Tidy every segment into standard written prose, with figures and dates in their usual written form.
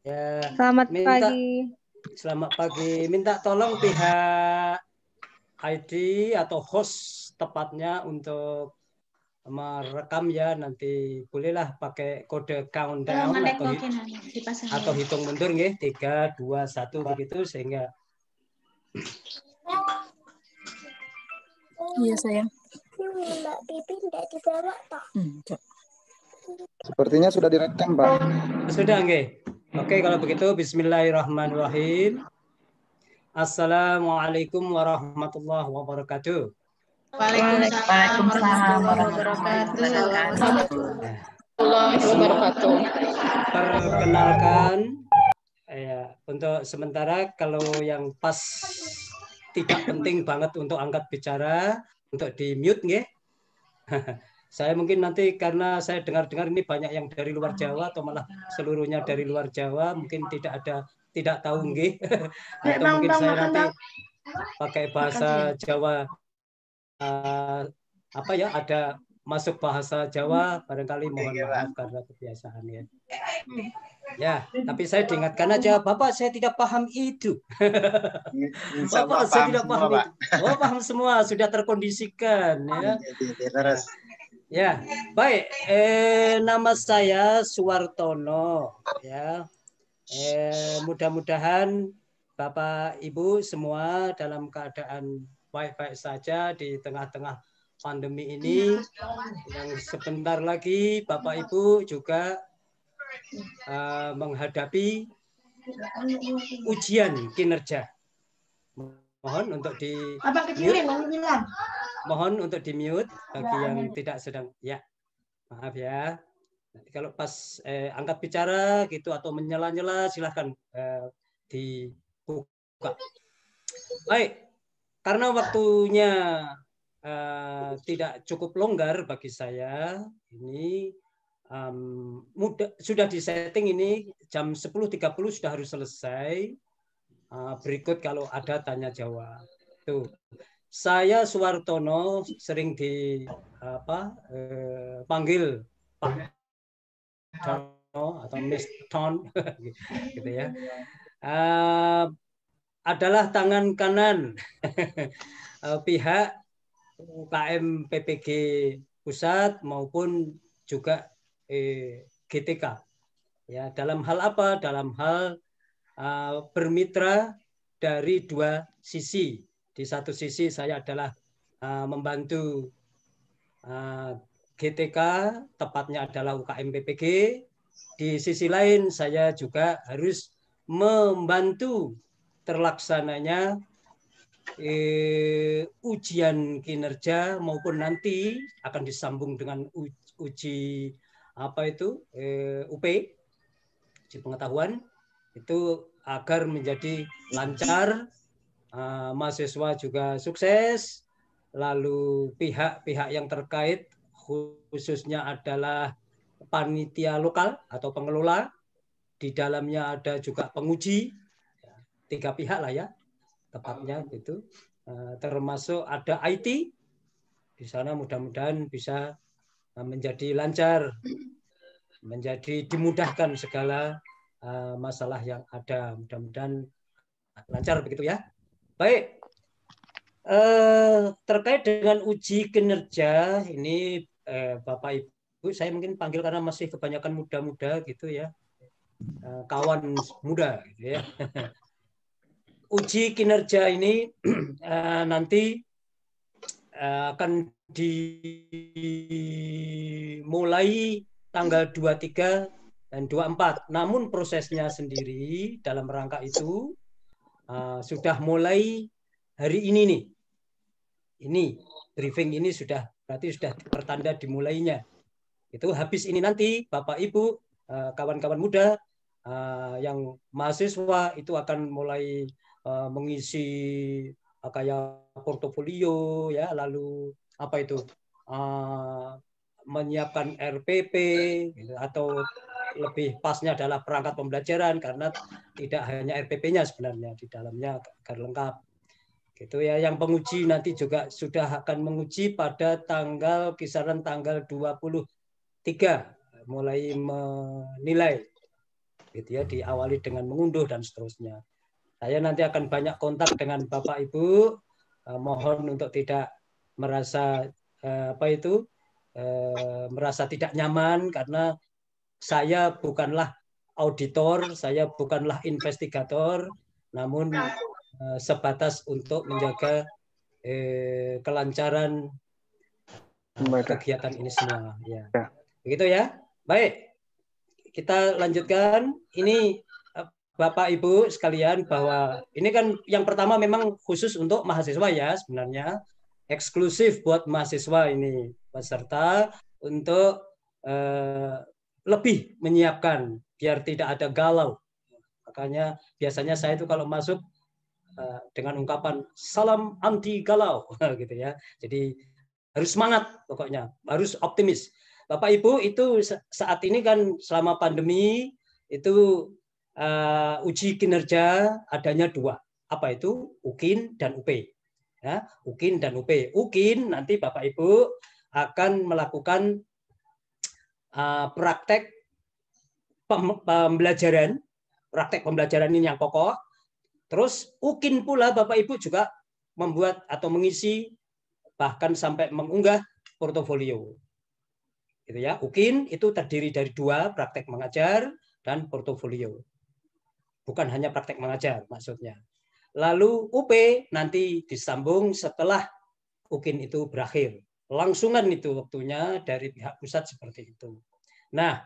Ya, Selamat minta pagi. selamat pagi. Minta tolong pihak ID atau host tepatnya untuk merekam ya, nanti bolehlah pakai kode countdown atau hitung mundur nggih, 3 2 1 begitu sehingga Iya sayang. Mbak Pipi tidak dibawa toh. Sepertinya sudah direkam, Pak. sudah nggih. Oke, kalau begitu bismillahirrahmanirrahim. Assalamualaikum warahmatullahi wabarakatuh. Waalaikumsalam warahmatullahi wabarakatuh. Perkenalkan, ya, untuk sementara kalau yang pas tidak penting banget untuk angkat bicara, untuk di mute nggih. Saya mungkin nanti karena saya dengar-dengar ini banyak yang dari luar Jawa atau malah seluruhnya dari luar Jawa, mungkin tidak tahu nggih. Atau mungkin saya nanti pakai bahasa Jawa apa ya, ada masuk bahasa Jawa, barangkali mohon maaf karena kebiasaan ya. Ya, tapi saya diingatkan aja, Bapak saya tidak paham itu. Bapak saya tidak paham itu. Oh, paham semua, sudah terkondisikan ya. Ya, baik. Nama saya Suwartono ya. Mudah-mudahan Bapak Ibu semua dalam keadaan baik-baik saja di tengah-tengah pandemi ini. Yang sebentar lagi Bapak Ibu juga menghadapi ujian kinerja. Mohon untuk di mohon untuk di mute bagi yang tidak sedang, ya maaf ya. Nanti kalau pas angkat bicara gitu atau menyela-nyela silahkan dibuka. Baik, karena waktunya tidak cukup longgar bagi saya ini, sudah disetting ini jam 10.30 sudah harus selesai. Berikut kalau ada tanya jawab. Tuh. Saya Suwartono, sering panggil Pak Tono atau Miss Ton gitu ya. Adalah tangan kanan pihak UKM PPG Pusat maupun juga GTK. Ya, dalam hal apa? Dalam hal bermitra dari dua sisi. Di satu sisi saya adalah membantu GTK, tepatnya adalah UKM PPG. Di sisi lain saya juga harus membantu terlaksananya ujian kinerja maupun nanti akan disambung dengan uji UP, uji pengetahuan, itu agar menjadi lancar. Mahasiswa juga sukses, lalu pihak-pihak yang terkait khususnya adalah panitia lokal atau pengelola, di dalamnya ada juga penguji, 3 pihak lah ya tepatnya itu, termasuk ada IT di sana, mudah-mudahan bisa menjadi lancar, menjadi dimudahkan segala masalah yang ada, mudah-mudahan lancar begitu ya. Baik, terkait dengan uji kinerja ini, Bapak Ibu, saya mungkin panggil karena masih kebanyakan muda-muda gitu ya, kawan muda gitu ya. Uji kinerja ini nanti akan dimulai tanggal 23 dan 24. Namun prosesnya sendiri dalam rangka itu sudah mulai hari ini nih. Ini briefing ini berarti sudah pertanda dimulainya. Itu habis ini nanti Bapak Ibu, kawan-kawan muda yang mahasiswa itu akan mulai mengisi kayak portofolio ya, lalu menyiapkan RPP gitu, atau lebih pasnya adalah perangkat pembelajaran karena tidak hanya RPP-nya sebenarnya di dalamnya agar lengkap. Gitu ya. Yang penguji nanti juga sudah akan menguji pada kisaran tanggal 23 mulai menilai, gitu ya, diawali dengan mengunduh dan seterusnya. Saya nanti akan banyak kontak dengan Bapak Ibu, mohon untuk tidak merasa merasa tidak nyaman, karena saya bukanlah auditor, saya bukanlah investigator, namun sebatas untuk menjaga kelancaran kegiatan ini semua. Ya. Begitu ya. Baik, kita lanjutkan. Ini Bapak Ibu sekalian, bahwa ini kan yang pertama memang khusus untuk mahasiswa ya, sebenarnya eksklusif buat mahasiswa ini, peserta untuk lebih menyiapkan biar tidak ada galau. Makanya biasanya saya itu kalau masuk dengan ungkapan salam anti galau gitu ya. Jadi harus semangat, pokoknya harus optimis. Bapak Ibu, itu saat ini kan selama pandemi itu uji kinerja adanya 2. Apa itu? UKIN dan UP. Ya, UKIN dan UP. UKIN nanti Bapak Ibu akan melakukan praktek pembelajaran. Praktek pembelajaran ini yang pokok. Terus UKIN pula Bapak Ibu juga membuat atau mengisi, bahkan sampai mengunggah portofolio. Gitu ya. UKIN itu terdiri dari 2, praktek mengajar dan portofolio. Bukan hanya praktek mengajar maksudnya. Lalu UP nanti disambung setelah UKIN itu berakhir. Langsungan itu waktunya dari pihak pusat seperti itu. Nah,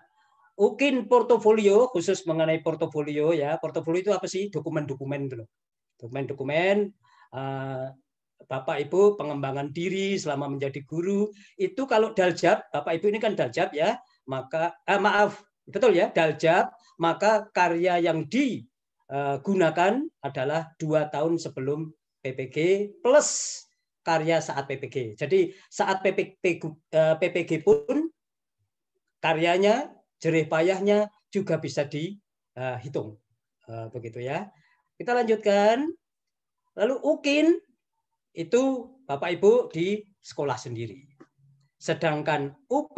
UKIN portofolio, khusus mengenai portofolio ya. Portofolio itu apa sih? Dokumen-dokumen itu loh. Dokumen-dokumen Bapak Ibu pengembangan diri selama menjadi guru. Itu kalau daljab, Bapak Ibu ini kan daljab ya, maka betul ya, daljab, maka karya yang digunakan adalah 2 tahun sebelum PPG plus karya saat PPG. Jadi saat PPG pun karyanya, jerih payahnya juga bisa dihitung. Begitu ya. Kita lanjutkan. Lalu UKIN itu Bapak Ibu di sekolah sendiri. Sedangkan UP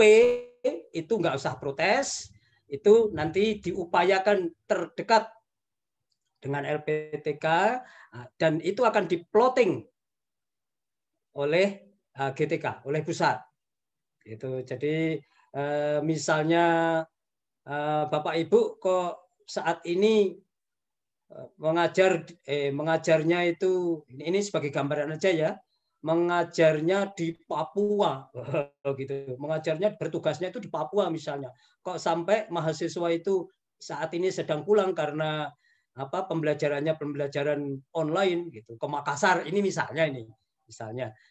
itu nggak usah protes, itu nanti diupayakan terdekat dengan LPTK, dan itu akan diplotting oleh GTK, oleh pusat. Itu jadi misalnya Bapak Ibu kok saat ini mengajarnya itu, ini sebagai gambaran aja ya, mengajarnya di Papua gitu, mengajarnya bertugasnya itu di Papua misalnya, kok sampai mahasiswa itu saat ini sedang pulang karena pembelajaran online gitu ke Makassar ini misalnya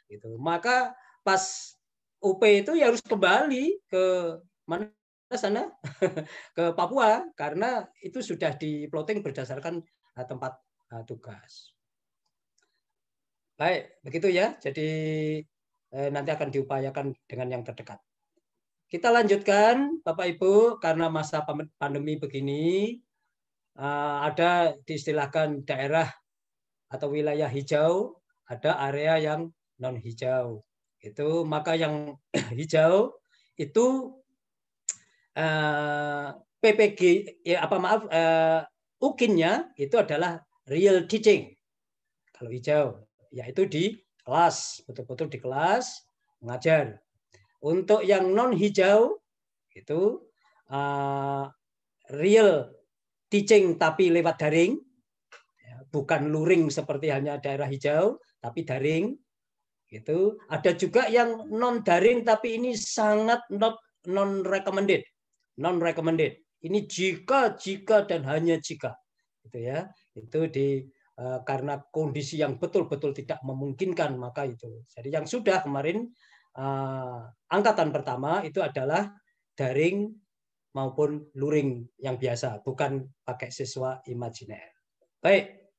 gitu, maka pas UP itu ya harus kembali ke mana sana ke Papua, karena itu sudah diplotting berdasarkan tempat tugas. Baik, begitu ya. Jadi nanti akan diupayakan dengan yang terdekat. Kita lanjutkan, Bapak Ibu, karena masa pandemi begini, ada diistilahkan daerah atau wilayah hijau, ada area yang non hijau. Itu maka yang hijau itu PPG UKIN-nya itu adalah real teaching. Kalau hijau, yaitu di kelas, betul-betul di kelas mengajar. Untuk yang non hijau itu real teaching tapi lewat daring, bukan luring seperti hanya daerah hijau, tapi daring. Gitu. Ada juga yang non daring tapi ini sangat non recommended. Non-recommended. Ini jika dan hanya jika, gitu ya. Itu karena kondisi yang betul-betul tidak memungkinkan, maka itu. Jadi yang sudah kemarin angkatan pertama itu adalah daring maupun luring yang biasa, bukan pakai siswa imajiner. Baik,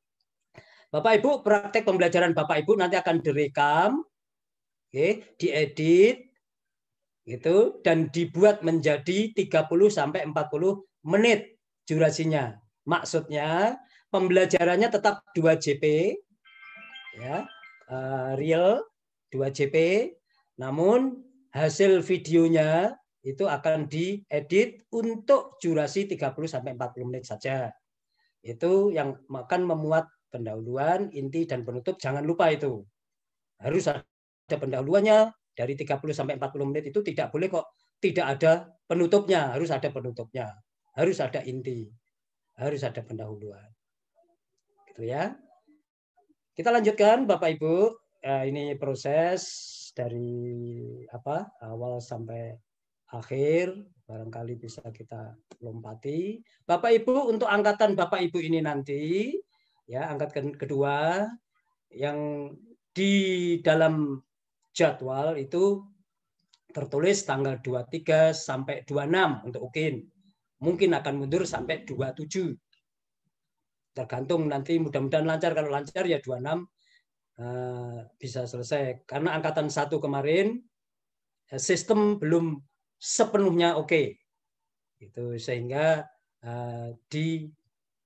Bapak Ibu, praktek pembelajaran Bapak Ibu nanti akan direkam, diedit, gitu, dan dibuat menjadi 30 sampai 40 menit durasinya. Maksudnya pembelajarannya tetap 2 JP ya, real 2 JP, namun hasil videonya itu akan diedit untuk durasi 30-40 menit saja. Itu yang akan memuat pendahuluan, inti, dan penutup. Jangan lupa itu. Harus ada pendahuluannya dari 30-40 menit itu tidak boleh kok tidak ada penutupnya. Harus ada penutupnya. Harus ada inti. Harus ada pendahuluan. Gitu ya. Kita lanjutkan Bapak Ibu. Ini proses dari awal sampai akhir, barangkali bisa kita lompati. Bapak Ibu, untuk angkatan Bapak Ibu ini nanti, ya angkatan kedua, yang di dalam jadwal itu tertulis tanggal 23 sampai 26 untuk UKIN. Mungkin akan mundur sampai 27. Tergantung nanti, mudah-mudahan lancar. Kalau lancar ya 26 bisa selesai. Karena angkatan 1 kemarin, sistem belum sepenuhnya oke. Itu sehingga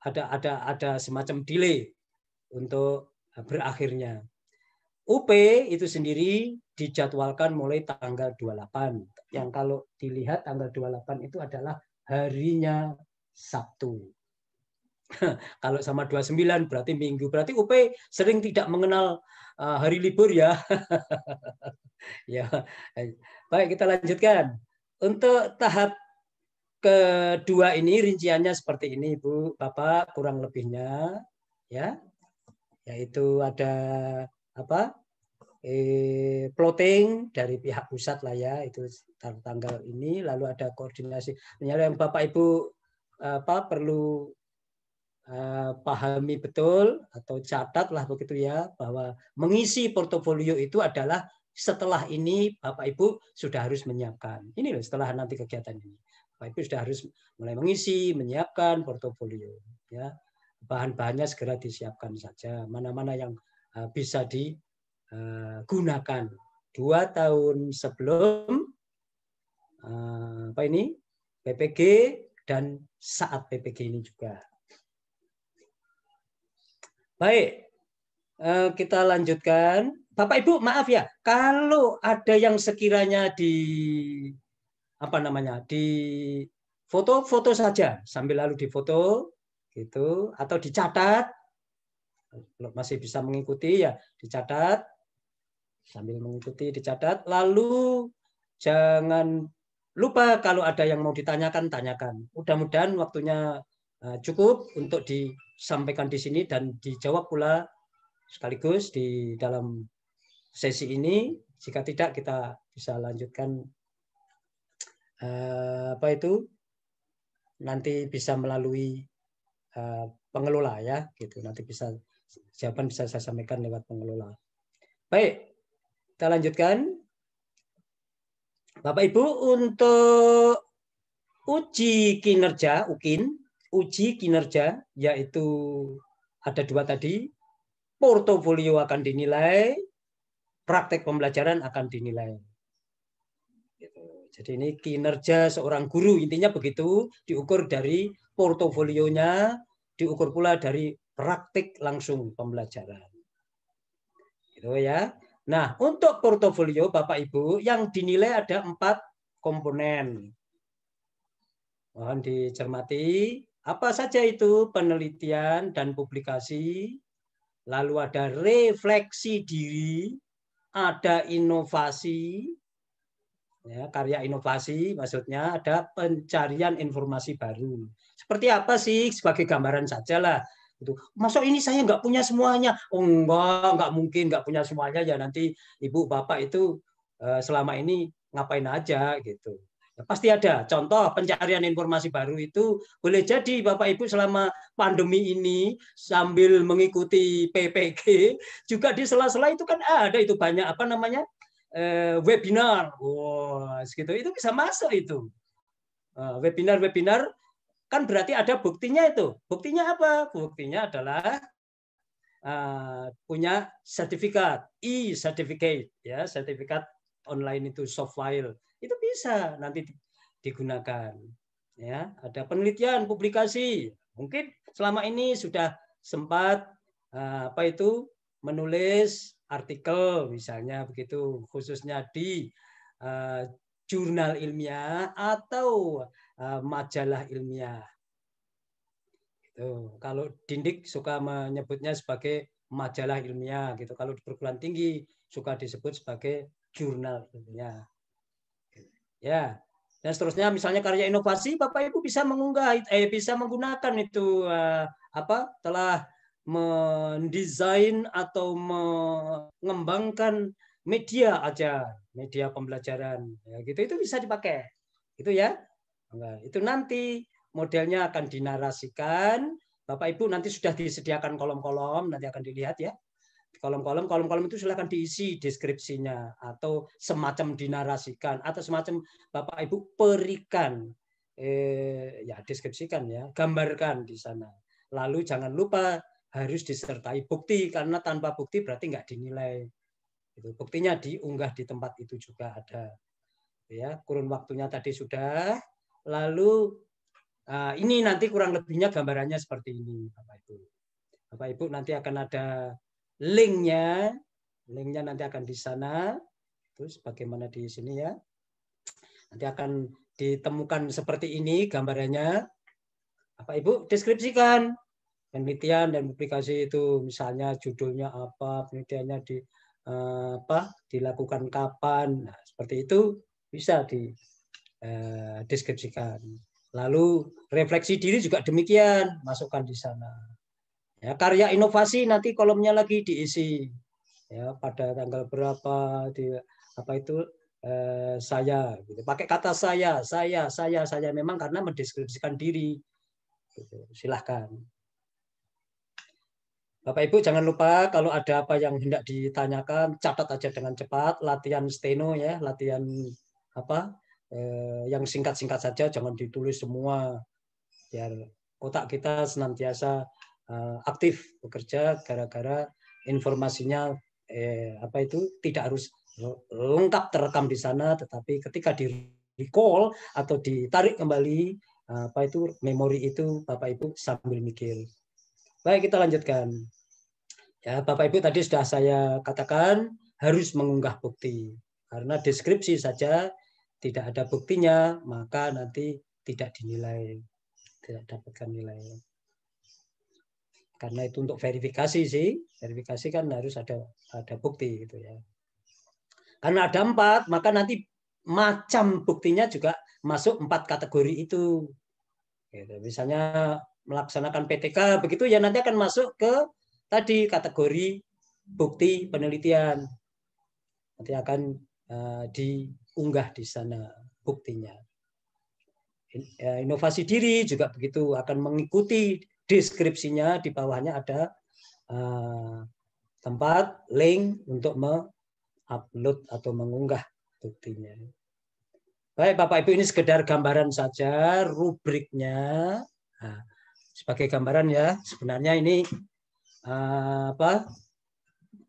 ada semacam delay untuk berakhirnya. UP itu sendiri dijadwalkan mulai tanggal 28. Yang kalau dilihat tanggal 28 itu adalah harinya Sabtu. Kalau sama 29 berarti Minggu. Berarti UP sering tidak mengenal hari libur ya. Ya. Baik, kita lanjutkan. Untuk tahap kedua ini rinciannya seperti ini, Bu, Bapak, kurang lebihnya ya. Yaitu ada plotting dari pihak pusat lah ya, itu tanggal ini, lalu ada koordinasi. Yang Bapak Ibu perlu pahami betul atau catatlah begitu ya, bahwa mengisi portofolio itu adalah setelah ini Bapak Ibu sudah harus menyiapkan. Ini loh setelah nanti kegiatan ini. Bapak Ibu sudah harus mulai mengisi, menyiapkan portofolio. Ya, bahan-bahannya segera disiapkan saja. Mana-mana yang bisa digunakan 2 tahun sebelum PPG dan saat PPG ini juga. Baik, kita lanjutkan. Bapak Ibu, maaf ya, kalau ada yang sekiranya di foto saja, sambil lalu difoto, gitu, atau dicatat, masih bisa mengikuti ya, dicatat, sambil mengikuti, dicatat. Lalu jangan lupa kalau ada yang mau ditanyakan, tanyakan. Mudah-mudahan waktunya cukup untuk disampaikan di sini dan dijawab pula sekaligus di dalam sesi ini. Jika tidak, kita bisa lanjutkan nanti bisa melalui pengelola ya, gitu. Nanti jawaban bisa saya sampaikan lewat pengelola. Baik, kita lanjutkan. Bapak Ibu, untuk uji kinerja UKIN, uji kinerja yaitu ada 2 tadi, portofolio akan dinilai, praktek pembelajaran akan dinilai. Jadi ini kinerja seorang guru, intinya begitu, diukur dari portofolionya, diukur pula dari praktik langsung pembelajaran. Gitu ya. Nah, untuk portofolio Bapak Ibu yang dinilai ada 4 komponen. Mohon dicermati. Apa saja itu? Penelitian dan publikasi, lalu ada refleksi diri, ada inovasi, ya, karya inovasi, maksudnya ada pencarian informasi baru. Seperti apa sih? Sebagai gambaran saja lah. Masuk ini saya nggak punya semuanya. Oh nggak mungkin nggak punya semuanya ya, nanti ibu bapak itu selama ini ngapain aja gitu. Ya, pasti ada contoh pencarian informasi baru itu. Boleh jadi Bapak Ibu selama pandemi ini sambil mengikuti PPG juga di sela-sela itu kan ada itu banyak webinar. Wah, gitu. Itu bisa masuk itu. Webinar kan berarti ada buktinya itu. Buktinya apa? Buktinya adalah punya sertifikat, e-certificate ya, sertifikat online itu soft file. Itu bisa nanti digunakan. Ya, ada penelitian, publikasi. Mungkin selama ini sudah sempat menulis artikel misalnya begitu, khususnya di jurnal ilmiah atau majalah ilmiah. Tuh, kalau Dindik suka menyebutnya sebagai majalah ilmiah gitu. Kalau di perguruan tinggi suka disebut sebagai jurnal ilmiah. Ya. Dan seterusnya misalnya karya inovasi Bapak Ibu bisa mengunggah bisa menggunakan itu telah mendesain atau mengembangkan media aja, media pembelajaran. Ya, gitu itu bisa dipakai. Itu ya. Nah, itu nanti modelnya akan dinarasikan. Bapak Ibu nanti sudah disediakan kolom-kolom, nanti akan dilihat ya. Kolom-kolom itu silakan diisi deskripsinya atau semacam dinarasikan atau semacam Bapak Ibu perikan ya deskripsikan ya, gambarkan di sana. Lalu jangan lupa harus disertai bukti karena tanpa bukti berarti nggak dinilai. Itu buktinya diunggah di tempat itu juga ada. Ya, kurun waktunya tadi sudah. Lalu ini nanti kurang lebihnya gambarannya seperti ini, Bapak Ibu. Bapak Ibu nanti akan ada linknya nanti akan di sana. Terus bagaimana di sini ya? Nanti akan ditemukan seperti ini gambarannya. Bapak Ibu deskripsikan penelitian dan publikasi itu, misalnya judulnya apa, penelitiannya dilakukan kapan. Nah, seperti itu bisa dideskripsikan. Lalu refleksi diri juga demikian, masukkan di sana. Ya, karya inovasi nanti kolomnya lagi diisi. Ya, pada tanggal berapa saya gitu. Pakai kata saya memang karena mendeskripsikan diri. Gitu. Silahkan. Bapak Ibu jangan lupa kalau ada apa yang hendak ditanyakan catat aja dengan cepat, latihan steno ya, latihan yang singkat-singkat saja, jangan ditulis semua biar otak kita senantiasa aktif bekerja gara-gara informasinya tidak harus lengkap terekam di sana, tetapi ketika di recall atau ditarik kembali memori itu Bapak Ibu sambil mikir. Baik, kita lanjutkan. Ya, Bapak Ibu tadi sudah saya katakan harus mengunggah bukti. Karena deskripsi saja tidak ada buktinya, maka nanti tidak dinilai, tidak dapatkan nilai. Karena itu untuk verifikasi sih, verifikasi kan harus ada bukti gitu ya. Karena ada 4, maka nanti macam buktinya juga masuk 4 kategori itu. Gitu. Misalnya melaksanakan PTK begitu ya, nanti akan masuk ke tadi kategori bukti penelitian. Nanti akan diunggah di sana buktinya. Inovasi diri juga begitu, akan mengikuti deskripsinya, di bawahnya ada tempat link untuk upload atau mengunggah buktinya. Baik Bapak Ibu, ini sekedar gambaran saja rubriknya. Nah, sebagai gambaran ya, sebenarnya ini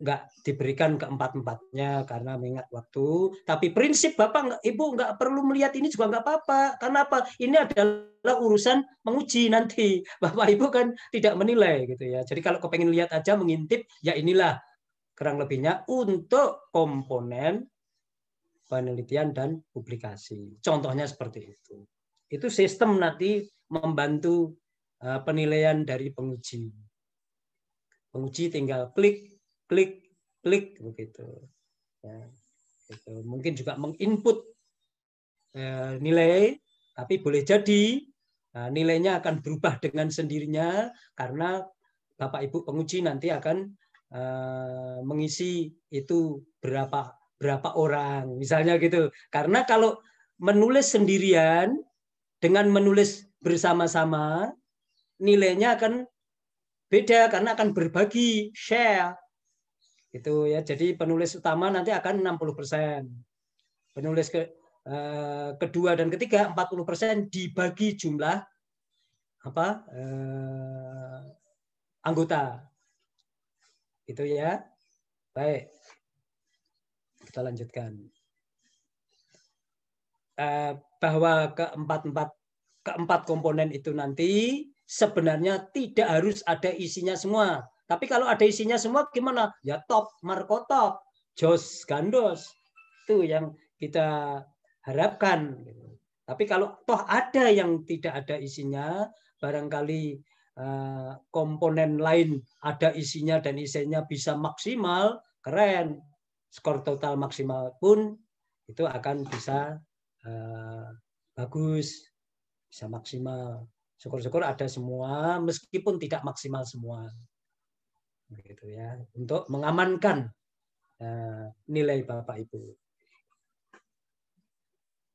nggak diberikan keempat-empatnya karena mengingat waktu. Tapi prinsip Bapak Ibu nggak perlu melihat ini juga nggak apa-apa. Karena apa? Ini adalah urusan menguji nanti. Bapak Ibu kan tidak menilai gitu ya. Jadi kalau kepengen lihat aja mengintip, ya inilah kurang lebihnya untuk komponen penelitian dan publikasi. Contohnya seperti itu. Itu sistem nanti membantu penilaian dari penguji. Penguji tinggal klik begitu. Ya, gitu. Mungkin juga menginput nilai, tapi boleh jadi nilainya akan berubah dengan sendirinya karena Bapak Ibu penguji nanti akan mengisi itu berapa orang, misalnya gitu. Karena kalau menulis sendirian dengan menulis bersama-sama, nilainya akan beda karena akan berbagi, share. Itu ya. Jadi penulis utama nanti akan 60%. Penulis kedua dan ketiga 40% dibagi jumlah anggota. Itu ya. Baik. Kita lanjutkan. Bahwa keempat komponen itu nanti sebenarnya tidak harus ada isinya semua. Tapi kalau ada isinya semua gimana? Ya top, marko top, jos, gandos. Itu yang kita harapkan. Tapi kalau toh ada yang tidak ada isinya, barangkali komponen lain ada isinya dan isinya bisa maksimal, keren. Skor total maksimal pun itu akan bisa bagus, bisa maksimal. Syukur-syukur ada semua, meskipun tidak maksimal semua, gitu ya, untuk mengamankan nilai Bapak Ibu.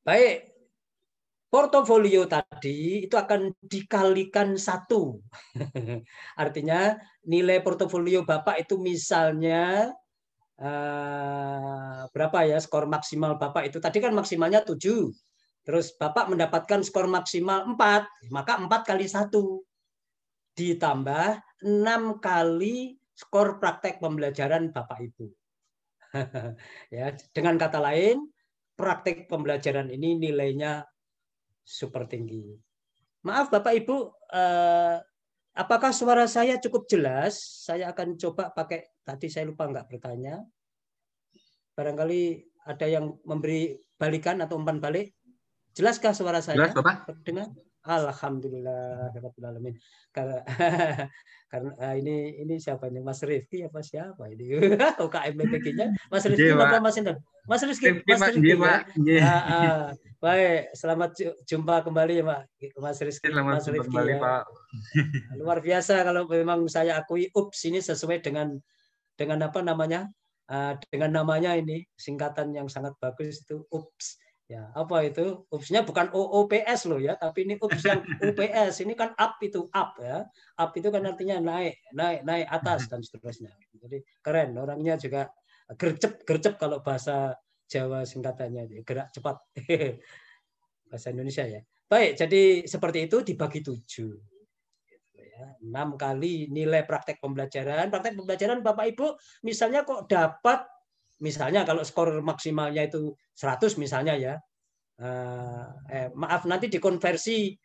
Baik, portofolio tadi itu akan dikalikan 1. Artinya nilai portofolio Bapak itu misalnya berapa ya skor maksimal Bapak itu? Tadi kan maksimalnya 7. Terus Bapak mendapatkan skor maksimal 4, maka 4 kali 1 ditambah 6 kali skor praktek pembelajaran Bapak Ibu. Ya, dengan kata lain, praktek pembelajaran ini nilainya super tinggi. Maaf Bapak Ibu, apakah suara saya cukup jelas? Saya akan coba pakai, tadi saya lupa nggak bertanya. Barangkali ada yang memberi balikan atau umpan balik. Jelaskah suara saya? Jelas, Bapak. Terdengar? Alhamdulillah, alamin. Karena ini siapa ini? Mas Rifki apa siapa ini? UKM BPG-nya Mas Rifki apa Mas Intan? Mas Rifki ya. Baik, selamat jumpa kembali ya Pak Mas Rifki. Selamat Mas jumpa Rifki kembali, ya. Pak. Luar biasa kalau memang saya akui UPS ini sesuai dengan apa namanya? Dengan namanya ini singkatan yang sangat bagus itu UPS. Ya, apa itu? UPS-nya bukan OOPS loh ya, tapi ini UPS yang UPS. Ini kan up itu up ya. Up itu kan artinya naik atas dan seterusnya. Jadi keren, orangnya juga gercep kalau bahasa Jawa singkatannya, gerak cepat. Bahasa Indonesia ya. Baik, jadi seperti itu dibagi 7. 6 kali nilai praktek pembelajaran. Praktek pembelajaran Bapak Ibu misalnya kok dapat, misalnya kalau skor maksimalnya itu 100 misalnya ya, maaf nanti dikonversi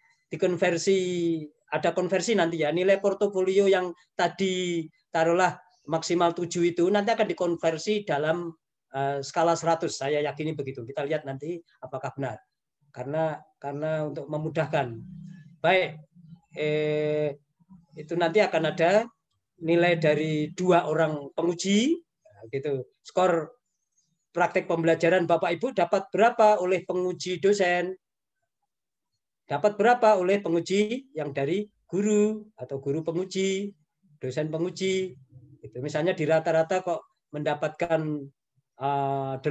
ada konversi nanti ya, nilai portofolio yang tadi taruhlah maksimal 7 itu nanti akan dikonversi dalam skala 100, saya yakini begitu. Kita lihat nanti apakah benar, karena untuk memudahkan. Baik, itu nanti akan ada nilai dari 2 orang penguji, gitu. Skor praktek pembelajaran Bapak Ibu dapat berapa oleh penguji dosen, dapat berapa oleh penguji yang dari guru atau guru penguji, dosen penguji. Itu misalnya di rata-rata kok mendapatkan 85,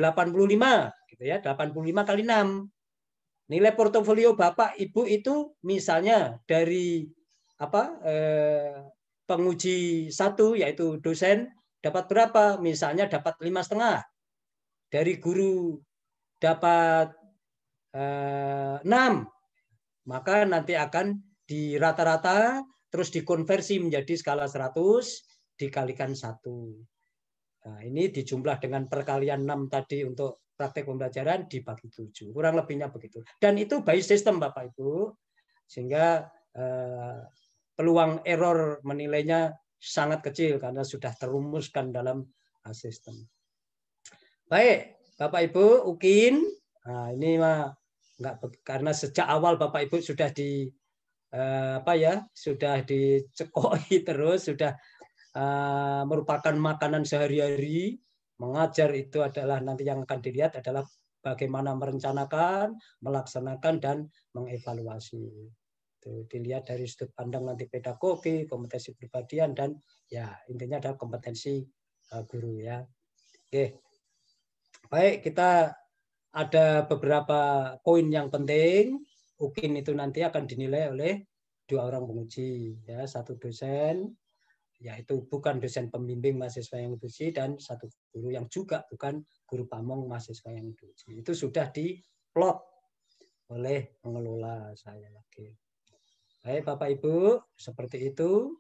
gitu ya, 85 kali 6. Nilai portofolio Bapak Ibu itu misalnya dari penguji 1 yaitu dosen dapat berapa? Misalnya dapat 5,5. Dari guru dapat 6. Maka nanti akan di rata-rata terus dikonversi menjadi skala 100 dikalikan 1. Nah, ini dijumlah dengan perkalian 6 tadi untuk praktek pembelajaran dibagi 7. Kurang lebihnya begitu. Dan itu by system Bapak Ibu. Sehingga peluang error menilainya sangat kecil karena sudah terumuskan dalam sistem. Baik, Bapak Ibu, UKIN. Nah, ini mah enggak, karena sejak awal Bapak Ibu sudah sudah dicekoi terus, sudah merupakan makanan sehari-hari. Mengajar itu adalah nanti yang akan dilihat adalah bagaimana merencanakan, melaksanakan dan mengevaluasi. Dilihat dari sudut pandang nanti pedagogi, kompetensi kepribadian, dan ya intinya adalah kompetensi guru ya. Oke, baik, kita ada beberapa poin yang penting. UKIN itu nanti akan dinilai oleh 2 orang penguji ya, 1 dosen yaitu bukan dosen pembimbing mahasiswa yang diuji, dan 1 guru yang juga bukan guru pamong mahasiswa yang diuji. Itu sudah diplot oleh pengelola saya lagi. Baik Bapak Ibu, seperti itu.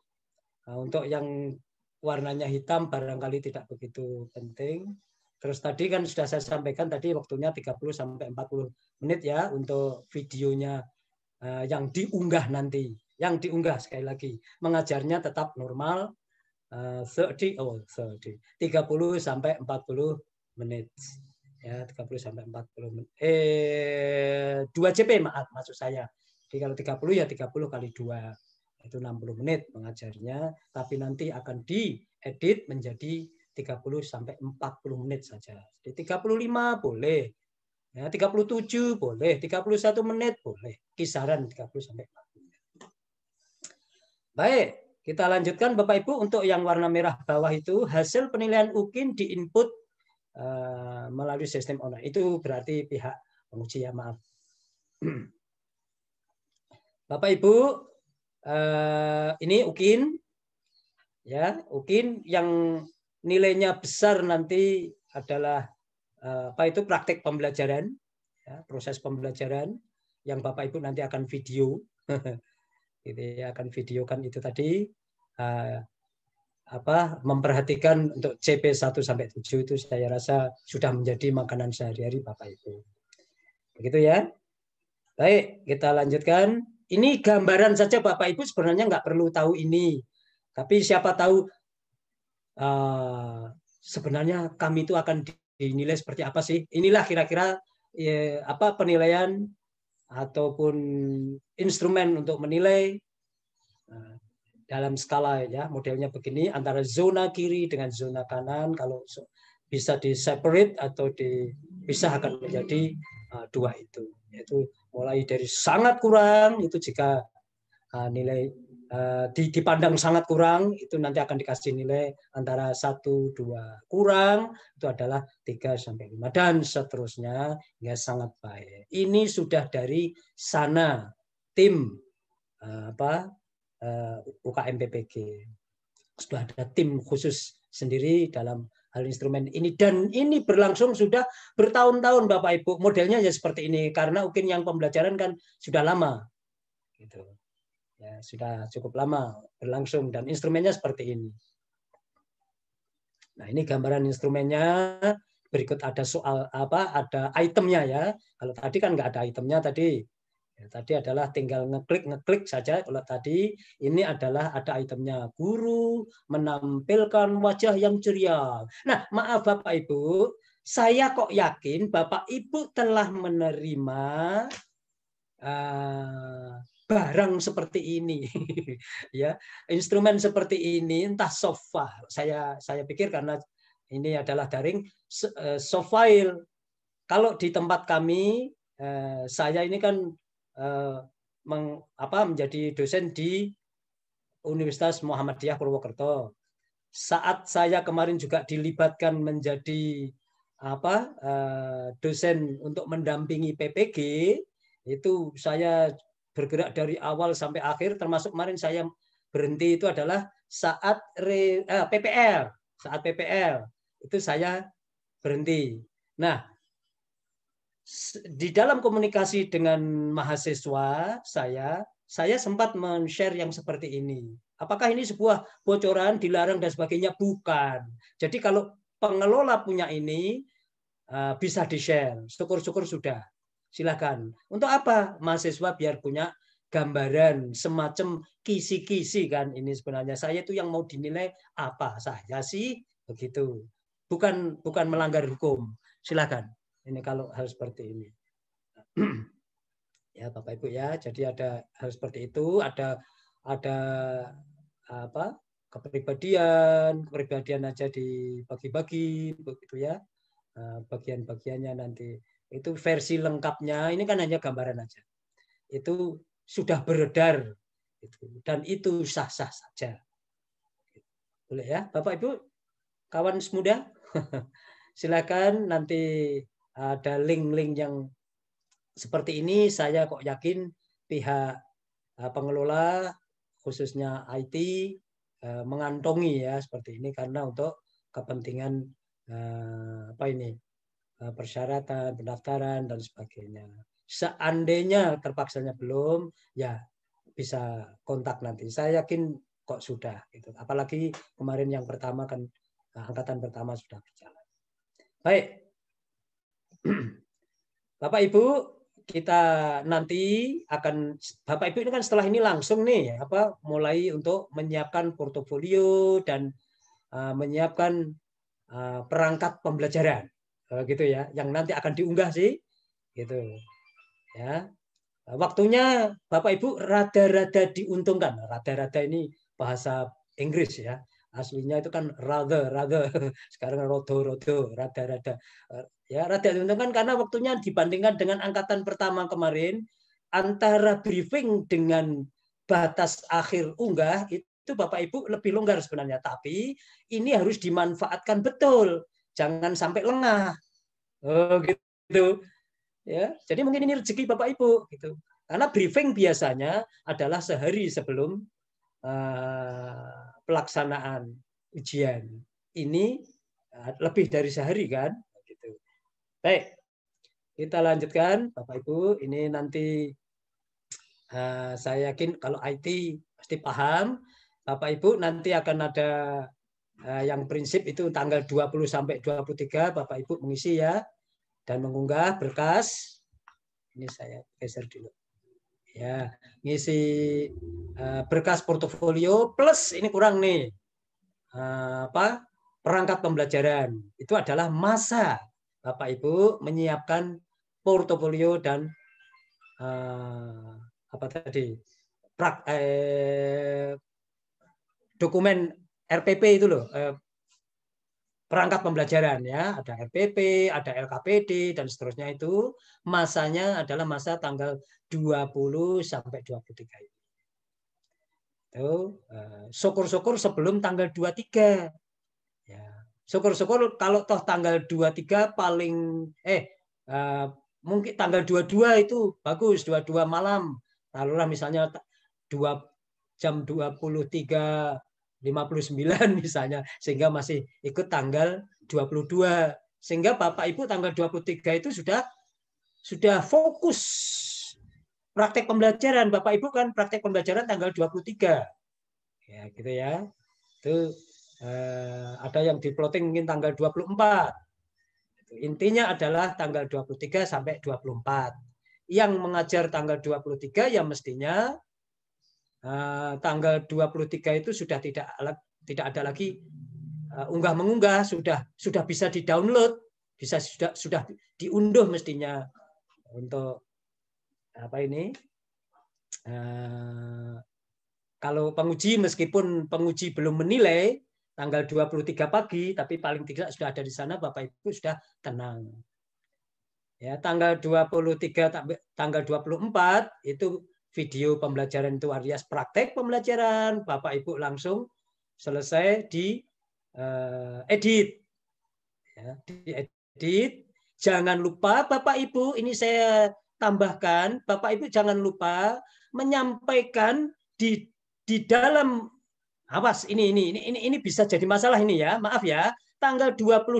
Nah, untuk yang warnanya hitam barangkali tidak begitu penting. Terus tadi kan sudah saya sampaikan tadi waktunya 30-40 menit ya untuk videonya yang diunggah nanti. Yang diunggah sekali lagi. Mengajarnya tetap normal 30-40 menit. Ya, 30 sampai 40 menit. 2 JP maaf maksud saya. Jadi kalau 30 ya 30 kali 2. Itu 60 menit mengajarnya, tapi nanti akan diedit menjadi 30 sampai 40 menit saja. Jadi 35 boleh. Ya, 37 boleh, 31 menit boleh. Kisaran 30 sampai 40 menit. Baik, kita lanjutkan Bapak Ibu untuk yang warna merah bawah itu hasil penilaian UKIN diinput melalui sistem online. Itu berarti pihak penguji ya, maaf. Bapak Ibu, ini UKIN ya, UKIN yang nilainya besar nanti adalah apa itu praktek pembelajaran, ya, proses pembelajaran yang Bapak Ibu nanti akan video, gitu ya, akan videokan itu tadi. Memperhatikan untuk CP 1 sampai 7 itu saya rasa sudah menjadi makanan sehari-hari Bapak Ibu. Begitu ya. Baik, kita lanjutkan. Ini gambaran saja Bapak Ibu, sebenarnya nggak perlu tahu ini. Tapi siapa tahu sebenarnya kami itu akan dinilai seperti apa sih? Inilah kira-kira penilaian ataupun instrumen untuk menilai dalam skala ya, modelnya begini, antara zona kiri dengan zona kanan. Kalau bisa di separate atau dipisah akan menjadi 2 itu, yaitu mulai dari sangat kurang itu jika nilai dipandang sangat kurang itu nanti akan dikasih nilai antara 1, 2 kurang itu adalah 3 sampai 5 dan seterusnya ya, sangat baik. Ini sudah dari sana tim UKM PPG. Sudah ada tim khusus sendiri dalam hal instrumen ini dan ini berlangsung sudah bertahun-tahun Bapak Ibu. Modelnya ya seperti ini karena mungkin yang pembelajaran kan sudah lama. Gitu. Ya, sudah cukup lama berlangsung dan instrumennya seperti ini. Nah, ini gambaran instrumennya. Berikut ada soal ada itemnya ya. Kalau tadi kan nggak ada itemnya tadi. Ya, tadi adalah tinggal ngeklik saja. Kalau tadi ini adalah ada itemnya. Guru menampilkan wajah yang ceria. Nah, maaf Bapak Ibu, saya kok yakin Bapak Ibu telah menerima barang seperti ini, ya, instrumen seperti ini, entah soft file. Saya pikir karena ini adalah daring, soft file. Kalau di tempat kami, saya ini kan menjadi dosen di Universitas Muhammadiyah Purwokerto. Saat saya kemarin juga dilibatkan menjadi dosen untuk mendampingi PPG, itu saya bergerak dari awal sampai akhir, termasuk kemarin saya berhenti itu adalah saat PPL. Saat PPL itu saya berhenti. Nah, di dalam komunikasi dengan mahasiswa saya sempat men-share yang seperti ini. Apakah ini sebuah bocoran, dilarang dan sebagainya? Bukan. Jadi kalau pengelola punya ini bisa di-share. Syukur-syukur sudah. Silakan. Untuk apa? Mahasiswa biar punya gambaran semacam kisi-kisi kan. Ini sebenarnya saya itu yang mau dinilai apa saja sih begitu. Bukan melanggar hukum. Silakan. Ini kalau hal seperti ini. Ya Bapak Ibu ya. Jadi ada hal seperti itu. Ada kepribadian aja dibagi-bagi begitu ya. Bagian-bagiannya nanti. Itu versi lengkapnya, ini kan hanya gambaran aja. Itu sudah beredar. Dan itu sah-sah saja. Boleh ya, Bapak Ibu, kawan semuda? Silakan nanti ada link-link yang seperti ini, saya kok yakin pihak pengelola, khususnya IT, mengantongi ya seperti ini, karena untuk kepentingan persyaratan, pendaftaran dan sebagainya. Seandainya terpaksanya belum, ya bisa kontak nanti. Saya yakin kok sudah. Gitu. Apalagi kemarin yang pertama kan angkatan pertama sudah berjalan. Baik, Bapak Ibu, kita nanti akan Bapak Ibu ini kan setelah ini langsung nih mulai untuk menyiapkan portofolio dan menyiapkan perangkat pembelajaran. gitu ya, yang nanti akan diunggah sih, gitu ya. Waktunya Bapak Ibu rada-rada diuntungkan. Rada-rada ini bahasa Inggris ya. Aslinya itu kan rather. Sekarang rodo, rada-rada. Ya, rada diuntungkan karena waktunya dibandingkan dengan angkatan pertama kemarin, antara briefing dengan batas akhir unggah itu Bapak Ibu lebih longgar sebenarnya. Tapi ini harus dimanfaatkan betul. Jangan sampai lengah. Oh, gitu. Ya, jadi mungkin ini rezeki Bapak Ibu gitu. Karena briefing biasanya adalah sehari sebelum pelaksanaan ujian. Ini lebih dari sehari kan, gitu. Baik, kita lanjutkan Bapak Ibu. Ini nanti saya yakin kalau IT pasti paham. Bapak Ibu nanti akan ada yang prinsip itu tanggal 20 sampai 23 Bapak Ibu mengisi ya. Dan mengunggah berkas. Ini saya geser dulu. Ya, ngisi berkas portofolio plus ini kurang nih. Perangkat pembelajaran. Itu adalah masa Bapak Ibu menyiapkan portofolio dan apa tadi? Dokumen RPP itu loh. Perangkat pembelajaran ya, ada RPP, ada LKPD dan seterusnya itu masanya adalah masa tanggal 20 sampai 23 ini. Itu syukur-syukur sebelum tanggal 23. Ya. Syukur-syukur kalau toh tanggal 23 paling mungkin tanggal 22 itu bagus, 22 malam. Taruhlah misalnya 2 jam 23 59 misalnya, sehingga masih ikut tanggal 22. Sehingga Bapak Ibu tanggal 23 itu sudah fokus praktek pembelajaran. Bapak Ibu kan praktek pembelajaran tanggal 23. Ya, gitu ya. Itu ada yang di plotting mungkin tanggal 24. Intinya adalah tanggal 23 sampai 24. Yang mengajar tanggal 23 ya mestinya tanggal 23 itu sudah tidak ada lagi unggah-mengunggah, sudah bisa di-download, sudah diunduh mestinya untuk apa ini? Kalau penguji, meskipun penguji belum menilai tanggal 23 pagi, tapi paling tidak sudah ada di sana, Bapak Ibu sudah tenang. Ya, tanggal 23 tanggal 24 itu video pembelajaran itu alias praktek pembelajaran, Bapak Ibu langsung selesai di edit. Ya, diedit. Jangan lupa Bapak Ibu, ini saya tambahkan, Bapak Ibu jangan lupa menyampaikan di dalam awas ini bisa jadi masalah ini ya. Maaf ya. Tanggal 22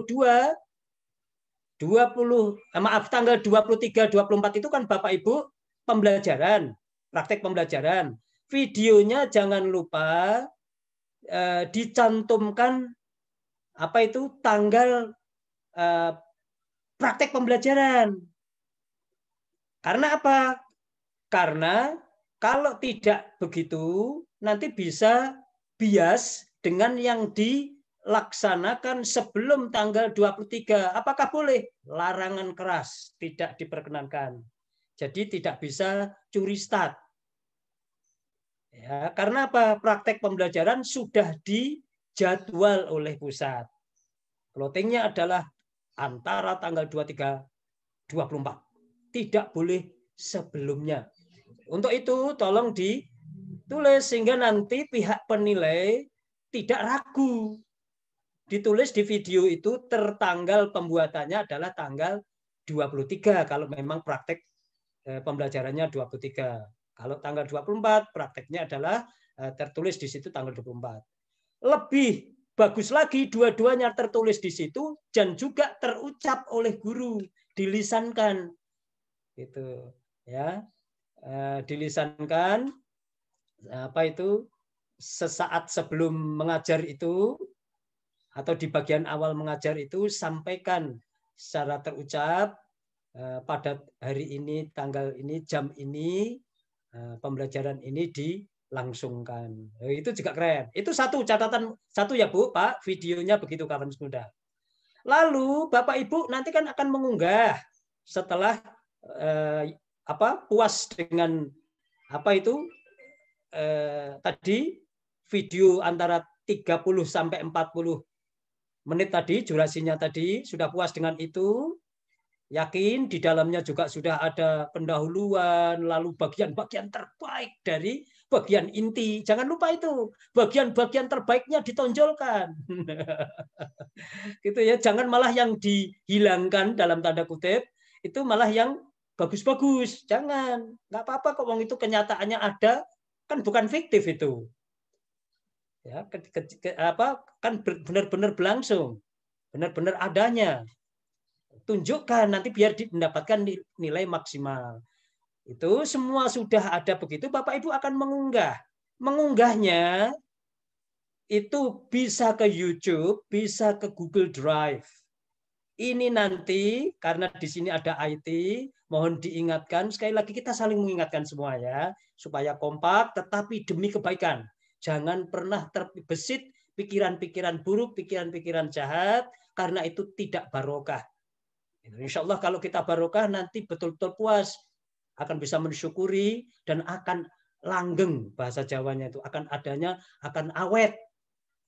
tanggal 23 24 itu kan Bapak Ibu pembelajaran, praktek pembelajaran. Videonya jangan lupa dicantumkan apa itu tanggal praktek pembelajaran. Karena apa? Karena kalau tidak begitu nanti bisa bias dengan yang dilaksanakan sebelum tanggal 23. Apakah boleh? Larangan keras, tidak diperkenankan. Jadi tidak bisa curi start. Ya, karena apa? Praktek pembelajaran sudah dijadwal oleh pusat. Plottingnya adalah antara tanggal 23 24. Tidak boleh sebelumnya. Untuk itu tolong ditulis sehingga nanti pihak penilai tidak ragu. Ditulis di video itu tertanggal pembuatannya adalah tanggal 23 kalau memang praktek pembelajarannya 23. Kalau tanggal 24 prakteknya adalah tertulis di situ tanggal 24. Lebih bagus lagi dua-duanya tertulis di situ dan juga terucap oleh guru, dilisankan. Gitu ya. Dilisankan apa itu sesaat sebelum mengajar itu atau di bagian awal mengajar itu sampaikan secara terucap pada hari ini, tanggal ini, jam ini, pembelajaran ini dilangsungkan. Itu juga keren. Itu satu catatan satu ya Bu, Pak, videonya begitu kawan muda. Lalu Bapak Ibu nanti kan akan mengunggah setelah puas dengan tadi video antara 30 sampai 40 menit tadi, durasinya tadi, sudah puas dengan itu, yakin di dalamnya juga sudah ada pendahuluan, lalu bagian-bagian terbaik dari bagian inti. Jangan lupa itu, bagian-bagian terbaiknya ditonjolkan. Gitu ya, jangan malah yang dihilangkan dalam tanda kutip, itu malah yang bagus-bagus. Jangan, nggak apa-apa kok, itu kenyataannya ada, kan bukan fiktif itu. Ya, kan benar-benar berlangsung, benar-benar adanya. Tunjukkan nanti biar mendapatkan nilai maksimal. Itu semua sudah ada begitu, Bapak Ibu akan mengunggah. Mengunggahnya itu bisa ke YouTube, bisa ke Google Drive. Ini nanti karena di sini ada IT, mohon diingatkan sekali lagi, kita saling mengingatkan semua ya, supaya kompak tetapi demi kebaikan. Jangan pernah terbesit pikiran-pikiran buruk, pikiran-pikiran jahat, karena itu tidak barokah. Insya Allah kalau kita barokah nanti betul-betul puas, akan bisa mensyukuri dan akan langgeng, bahasa Jawanya itu akan awet.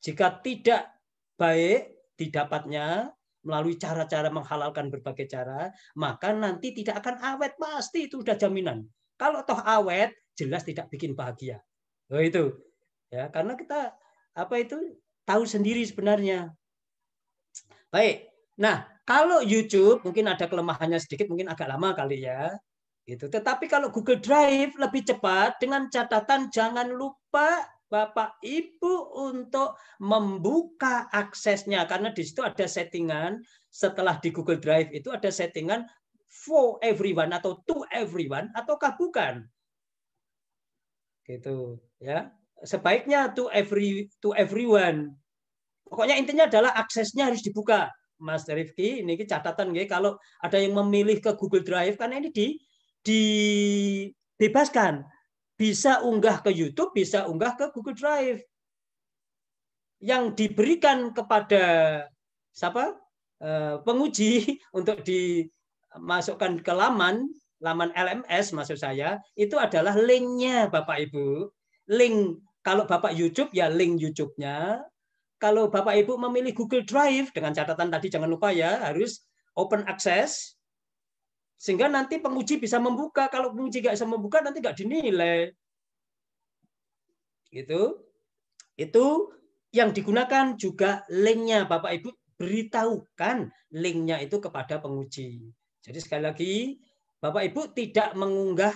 Jika tidak baik didapatnya melalui cara-cara menghalalkan berbagai cara, maka nanti tidak akan awet, pasti itu sudah jaminan. Kalau toh awet, jelas tidak bikin bahagia. Oh, itu ya, karena kita tahu sendiri sebenarnya. Baik. Nah, kalau YouTube mungkin ada kelemahannya sedikit, mungkin agak lama kali ya. Gitu. Tetapi kalau Google Drive lebih cepat, dengan catatan jangan lupa Bapak Ibu untuk membuka aksesnya, karena di situ ada settingan. Setelah di Google Drive itu ada settingan for everyone atau to everyone, ataukah bukan? Gitu ya. Sebaiknya to everyone. Pokoknya intinya adalah aksesnya harus dibuka. Mas Rifki, ini catatan kalau ada yang memilih ke Google Drive, karena ini dibebaskan. Bisa unggah ke YouTube, bisa unggah ke Google Drive. Yang diberikan kepada penguji untuk dimasukkan ke laman LMS maksud saya, itu adalah linknya Bapak Ibu. Link, kalau Bapak YouTube ya link YouTube-nya. Kalau Bapak Ibu memilih Google Drive, dengan catatan tadi jangan lupa ya, harus open access, sehingga nanti penguji bisa membuka. Kalau penguji nggak bisa membuka, nanti nggak dinilai. Itu yang digunakan juga linknya. Bapak Ibu beritahukan linknya itu kepada penguji. Jadi sekali lagi, Bapak Ibu tidak mengunggah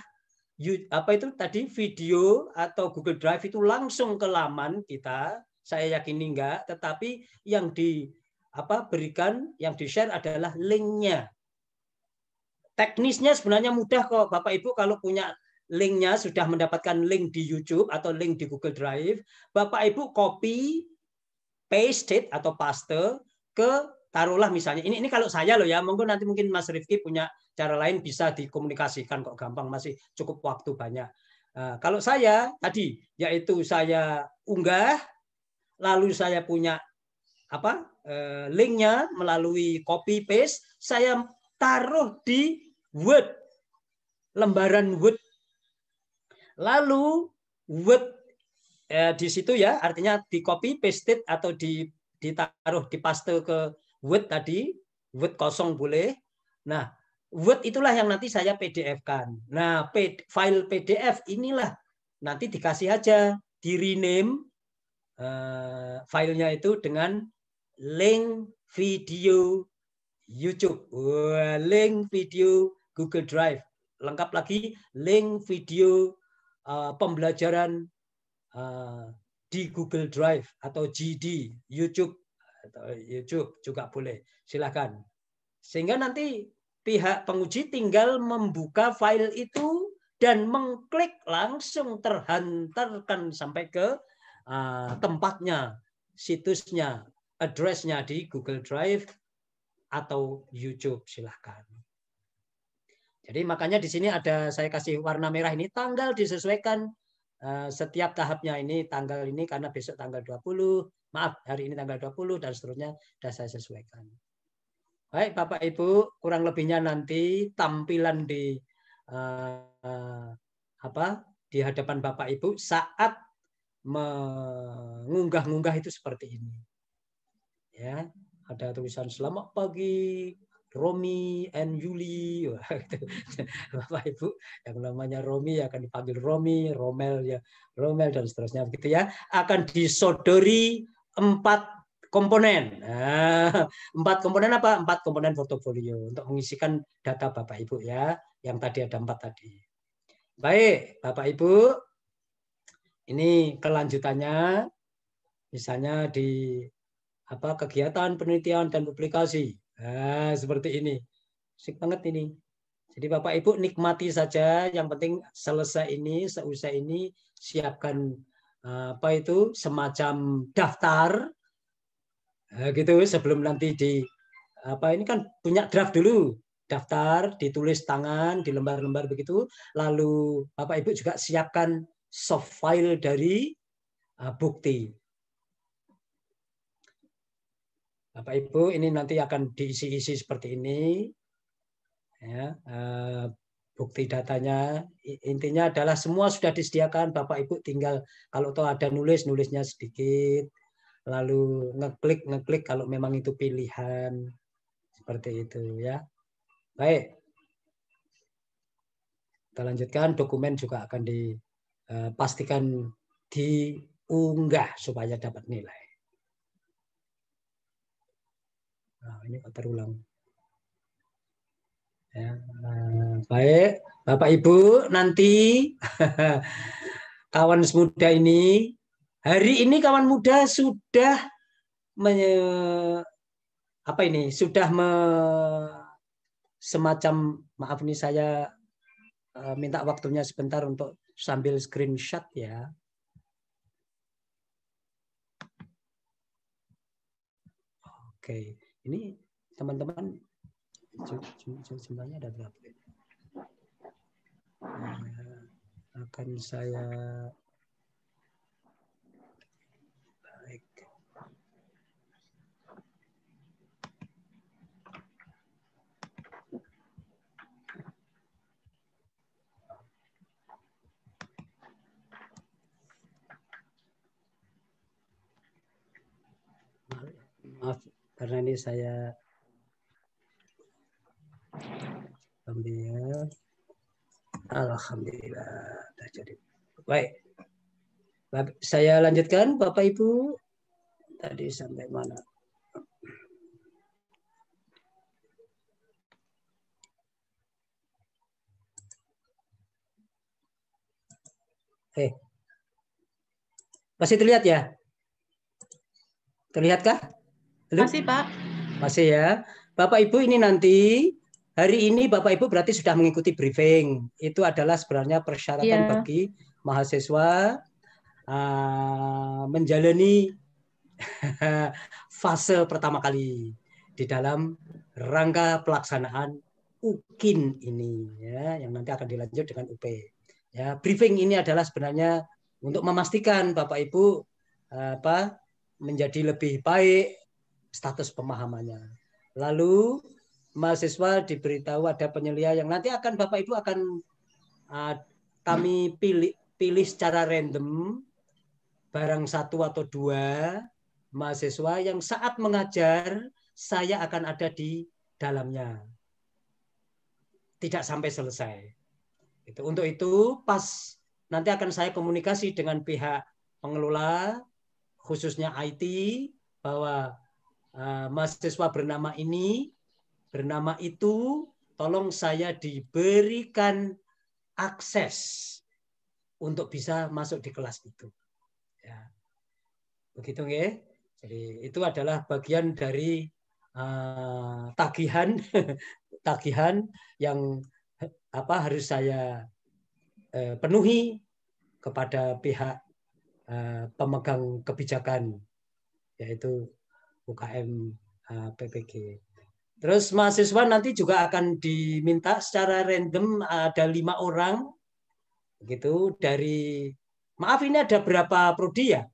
video atau Google Drive itu langsung ke laman kita. Saya yakini enggak, tetapi yang berikan, yang di-share adalah linknya. Teknisnya sebenarnya mudah kok, Bapak Ibu kalau punya linknya, sudah mendapatkan link di YouTube atau link di Google Drive, Bapak Ibu copy, paste atau paste ke, taruhlah misalnya, ini kalau saya loh ya, nanti mungkin Mas Rifki punya cara lain, bisa dikomunikasikan kok, gampang, masih cukup waktu banyak. Nah, kalau saya tadi, yaitu saya unggah, lalu saya punya linknya melalui copy paste, saya taruh di Word, lembaran Word. Lalu Word di situ ya, artinya di copy paste atau ditaruh di paste ke Word tadi, Word kosong boleh. Nah, Word itulah yang nanti saya PDF-kan. Nah, file PDF inilah nanti dikasih aja, di rename filenya itu dengan link video YouTube, link video Google Drive, lengkap lagi link video pembelajaran di Google Drive atau GD YouTube, atau YouTube juga boleh, silakan. Sehingga nanti pihak penguji tinggal membuka file itu dan mengklik, langsung terhantarkan sampai ke tempatnya, situsnya, address-nya di Google Drive atau YouTube, silahkan. Jadi makanya di sini ada, saya kasih warna merah ini, tanggal disesuaikan setiap tahapnya. Ini tanggal ini karena besok tanggal 20, maaf hari ini tanggal 20 dan seterusnya sudah saya sesuaikan. Baik, Bapak Ibu, kurang lebihnya nanti tampilan di di hadapan Bapak Ibu saat mengunggah-unggah itu seperti ini. Ya, ada tulisan selamat pagi Romi and Yuli. Wah, gitu. Bapak Ibu yang namanya Romi akan dipanggil Romi, Romel ya, Romel dan seterusnya begitu ya. Akan disodori 4 komponen. Nah, 4 komponen apa? 4 komponen portofolio untuk mengisikan data Bapak Ibu ya. Yang tadi ada 4 tadi. Baik, Bapak Ibu. Ini kelanjutannya misalnya di kegiatan penelitian dan publikasi. Nah, seperti ini. Asik banget ini. Jadi Bapak Ibu nikmati saja, yang penting selesai ini, seusai ini siapkan semacam daftar. Nah, gitu sebelum nanti ini kan punya draft dulu. Daftar ditulis tangan di lembar-lembar begitu, lalu Bapak Ibu juga siapkan soft file dari bukti. Bapak Ibu ini nanti akan diisi-isi seperti ini. Ya, bukti datanya intinya adalah semua sudah disediakan. Bapak Ibu tinggal kalau tahu ada nulisnya sedikit, lalu ngeklik kalau memang itu pilihan seperti itu ya. Baik, kita lanjutkan. Dokumen juga akan dipastikan diunggah supaya dapat nilai. Nah, ini terulang. Ya, baik, Bapak Ibu nanti kawan semuda ini hari ini kawan muda sudah semacam maaf ini saya minta waktunya sebentar untuk sambil screenshot ya. Oke, ini teman-teman jumlahnya ada berapa? Akan saya baik. Maaf karena ini saya ambil. Alhamdulillah sudah jadi. Baik. Saya lanjutkan Bapak Ibu. Tadi sampai mana? Masih terlihat ya? Terlihatkah? Halo? Masih, Pak. Masih ya. Bapak Ibu ini nanti hari ini Bapak Ibu berarti sudah mengikuti briefing. Itu adalah sebenarnya persyaratan bagi mahasiswa menjalani fase pertama kali di dalam rangka pelaksanaan UKIN ini ya, yang nanti akan dilanjut dengan UP. Ya, briefing ini adalah sebenarnya untuk memastikan Bapak Ibu menjadi lebih baik status pemahamannya. Lalu mahasiswa diberitahu ada penyelia yang nanti akan Bapak Ibu akan kami pilih secara random barang 1 atau 2 mahasiswa yang saat mengajar saya akan ada di dalamnya. Tidak sampai selesai. Untuk itu pas nanti akan saya komunikasi dengan pihak pengelola khususnya IT bahwa mahasiswa bernama itu tolong saya diberikan akses untuk bisa masuk di kelas itu. Ya. Begitu ya. Jadi itu adalah bagian dari tagihan yang harus saya penuhi kepada pihak pemegang kebijakan yaitu UKM PPG. Terus mahasiswa nanti juga akan diminta secara random ada 5 orang gitu dari maaf ini ada berapa prodi ya?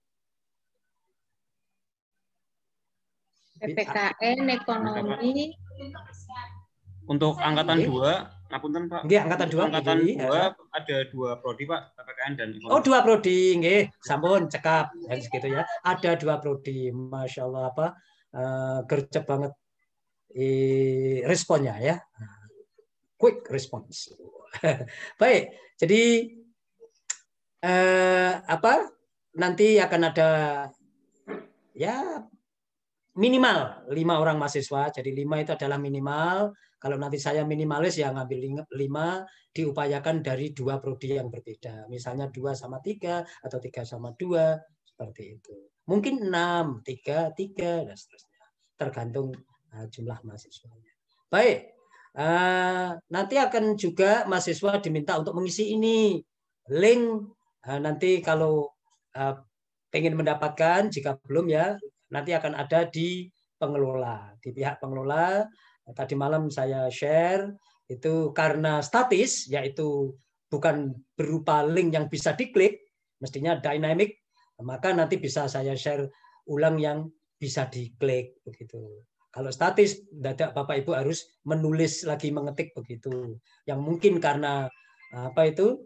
PPKN, ekonomi, Untuk angkatan Oke. 2, ngapunten Pak. Nggih, angkatan 2 Angkatan nggih. 2 ada 2 prodi Pak, PPKN dan Oh, ekonomi. 2 prodi, nggih. Sampun cekap dan segitu ya. Ada 2 prodi. Masya Allah apa gercep banget responnya ya. Quick response. Baik. Jadi apa? Nanti akan ada ya minimal 5 orang mahasiswa. Jadi 5 itu adalah minimal. Kalau nanti saya minimalis ya ngambil 5, diupayakan dari 2 prodi yang berbeda. Misalnya 2 sama 3 atau 3 sama 2 seperti itu. Mungkin 6, 3, 3 dan seterusnya. Tergantung jumlah mahasiswanya. Baik. Nanti akan juga mahasiswa diminta untuk mengisi ini. Link nanti kalau pengen mendapatkan, jika belum ya nanti akan ada di pengelola, di pihak pengelola. Tadi malam saya share itu karena statis, yaitu bukan berupa link yang bisa diklik, mestinya dynamic, maka nanti bisa saya share ulang yang bisa diklik begitu. Kalau statis, dadak Bapak Ibu harus menulis lagi, mengetik begitu. Yang mungkin karena apa itu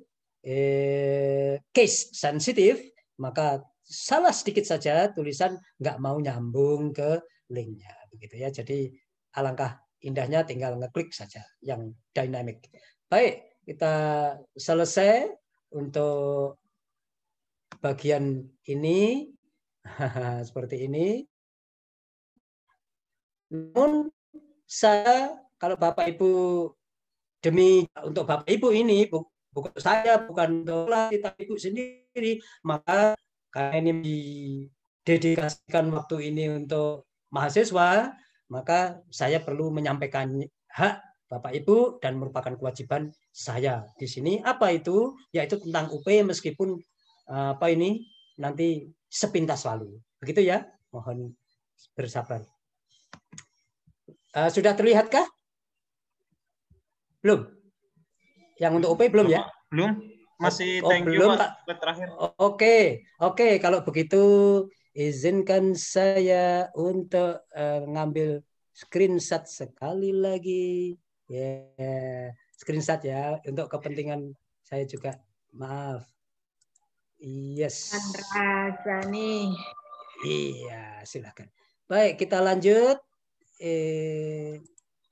case sensitif, maka salah sedikit saja tulisan nggak mau nyambung ke linknya begitu ya. Jadi alangkah indahnya tinggal ngeklik saja yang dynamic. Baik, kita selesai untuk bagian ini. Seperti ini. Namun saya kalau Bapak Ibu demi untuk Bapak Ibu ini bukan saya, bukan untuk tapi Ibu sendiri, maka karena ini didedikasikan waktu ini untuk mahasiswa, maka saya perlu menyampaikan hak Bapak Ibu dan merupakan kewajiban saya di sini. Apa itu? Yaitu tentang UP, meskipun apa ini nanti sepintas lalu. Begitu ya. Mohon bersabar. Sudah terlihatkah? Belum? Yang untuk UP belum ya? Belum. Masih thank you belum, Pak terakhir. Oke. Kalau begitu izinkan saya untuk ngambil screenshot sekali lagi. Screenshot ya untuk kepentingan saya juga. Maaf. Yes. Sandra Jani. Iya, silakan. Baik, kita lanjut.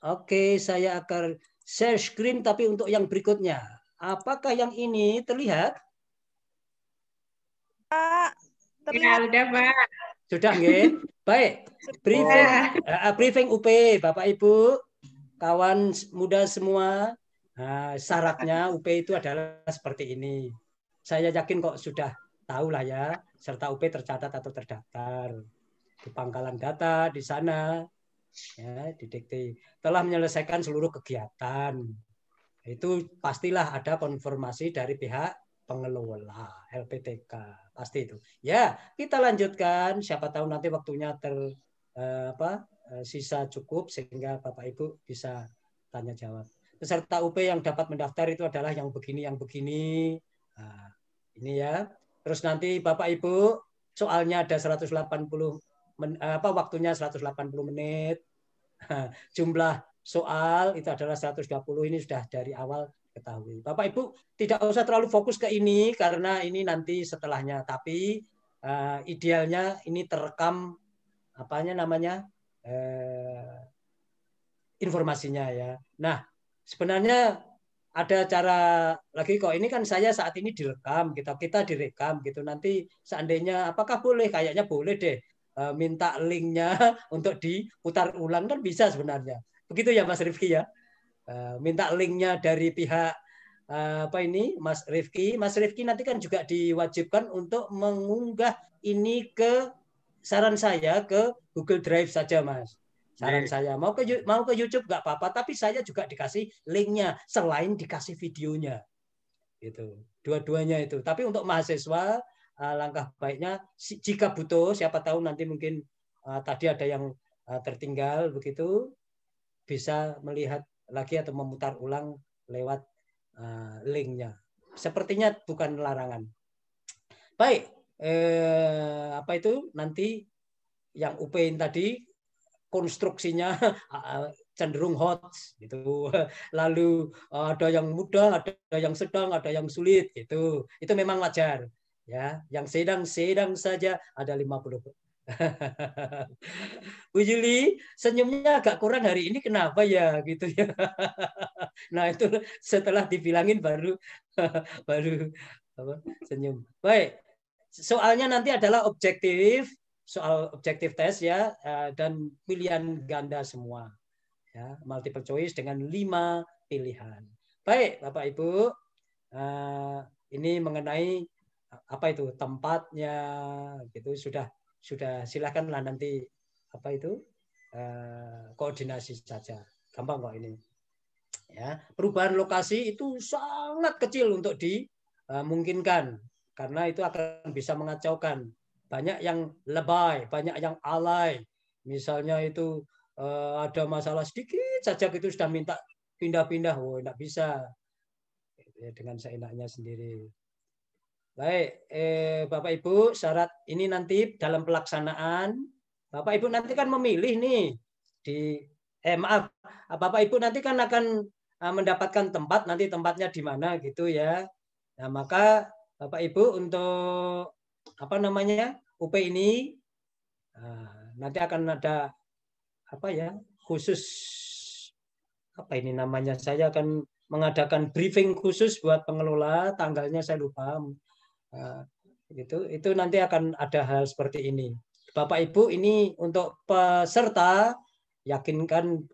Oke, saya akan share screen tapi untuk yang berikutnya. Apakah yang ini terlihat? Pak, Ya, udah, Pak. Sudah, nggih? Baik. Briefing UP, Bapak Ibu, kawan muda semua. Syaratnya UP itu adalah seperti ini. Saya yakin kok sudah tahu lah ya, serta UP tercatat atau terdaftar di pangkalan data di sana. Ya, didikti telah menyelesaikan seluruh kegiatan. Itu pastilah ada konfirmasi dari pihak pengelola LPTK, pasti itu. Ya, kita lanjutkan. Siapa tahu nanti waktunya sisa cukup sehingga Bapak Ibu bisa tanya jawab. Peserta UP yang dapat mendaftar itu adalah yang begini. Nah, ini ya. Terus nanti Bapak Ibu soalnya ada 180 waktunya 180 menit. Jumlah soal itu adalah 120, ini sudah dari awal ketahui. Bapak Ibu tidak usah terlalu fokus ke ini karena ini nanti setelahnya, tapi idealnya ini terekam informasinya ya. Nah, sebenarnya ada cara lagi kok, ini kan saya saat ini direkam, kita direkam gitu. Nanti seandainya apakah boleh? Kayaknya boleh deh. Minta linknya untuk diputar ulang kan bisa sebenarnya. Begitu ya Mas Rifki ya. Minta linknya dari pihak Mas Rifki. Mas Rifki nanti kan juga diwajibkan untuk mengunggah ini ke saran saya ke Google Drive saja Mas. Saran saya mau ke YouTube nggak apa-apa, tapi saya juga dikasih linknya selain dikasih videonya. Gitu. Dua-duanya itu. Tapi untuk mahasiswa langkah baiknya jika butuh, siapa tahu nanti mungkin tadi ada yang tertinggal begitu, bisa melihat lagi atau memutar ulang lewat linknya. Sepertinya bukan larangan. Baik, apa itu nanti yang UPin tadi konstruksinya cenderung hot gitu. Lalu ada yang mudah, ada yang sedang, ada yang sulit gitu. Itu memang wajar. Ya, yang sedang saja ada 50. Bu Juli, senyumnya agak kurang hari ini kenapa ya gitu ya. Nah, itu setelah dibilangin baru baru senyum. Baik. Soalnya nanti adalah soal objektif tes ya, dan pilihan ganda semua. Ya, multiple choice dengan 5 pilihan. Baik, Bapak Ibu, ini mengenai apa itu tempatnya gitu sudah silakanlah nanti apa itu koordinasi saja. Gampang kok ini. Ya, perubahan lokasi itu sangat kecil untuk dimungkinkan karena itu akan bisa mengacaukan. Banyak yang lebay, banyak yang alay. Misalnya itu ada masalah sedikit saja itu sudah minta pindah-pindah, tidak bisa dengan seenaknya sendiri. Baik, Bapak Ibu, syarat ini nanti dalam pelaksanaan, Bapak Ibu nanti kan memilih nih maaf, Bapak Ibu nanti kan akan mendapatkan tempat, nanti tempatnya di mana gitu ya. Nah, maka Bapak Ibu untuk apa namanya UP ini nanti akan ada apa ya khusus apa ini namanya, saya akan mengadakan briefing khusus buat pengelola, tanggalnya saya lupa. Itu nanti akan ada hal seperti ini. Bapak Ibu ini untuk peserta yakinkan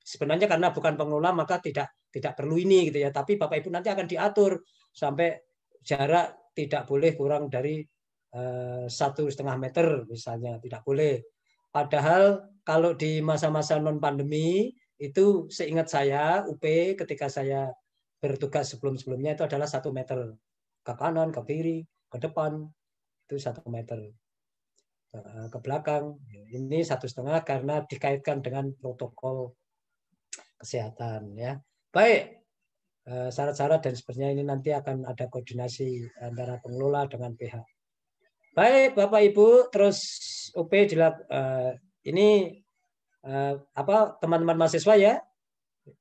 sebenarnya karena bukan pengelola maka tidak perlu ini gitu ya. Tapi Bapak Ibu nanti akan diatur sampai jarak tidak boleh kurang dari 1,5 meter misalnya, tidak boleh. Padahal kalau di masa-masa non pandemi itu seingat saya UP ketika saya bertugas sebelum-sebelumnya itu adalah 1 meter. Ke kanan, ke kiri, ke depan itu 1 meter, ke belakang ini 1,5 karena dikaitkan dengan protokol kesehatan ya. Baik, syarat-syarat dan sebenarnya ini nanti akan ada koordinasi antara pengelola dengan pihak. Baik, Bapak Ibu, terus UP ini apa teman-teman mahasiswa ya,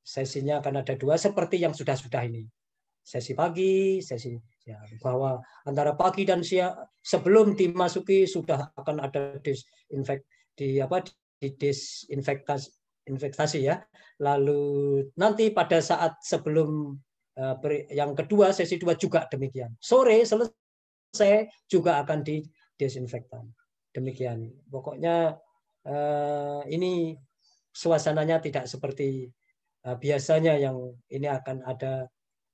sesinya akan ada 2 seperti yang sudah-sudah ini. Sesi pagi, sesi siang. Bahwa antara pagi dan siang sebelum dimasuki sudah akan ada disinfektasi ya. Lalu nanti pada saat sebelum yang kedua sesi 2 juga demikian. Sore selesai juga akan didesinfektan. Demikian. Pokoknya ini suasananya tidak seperti biasanya yang ini akan ada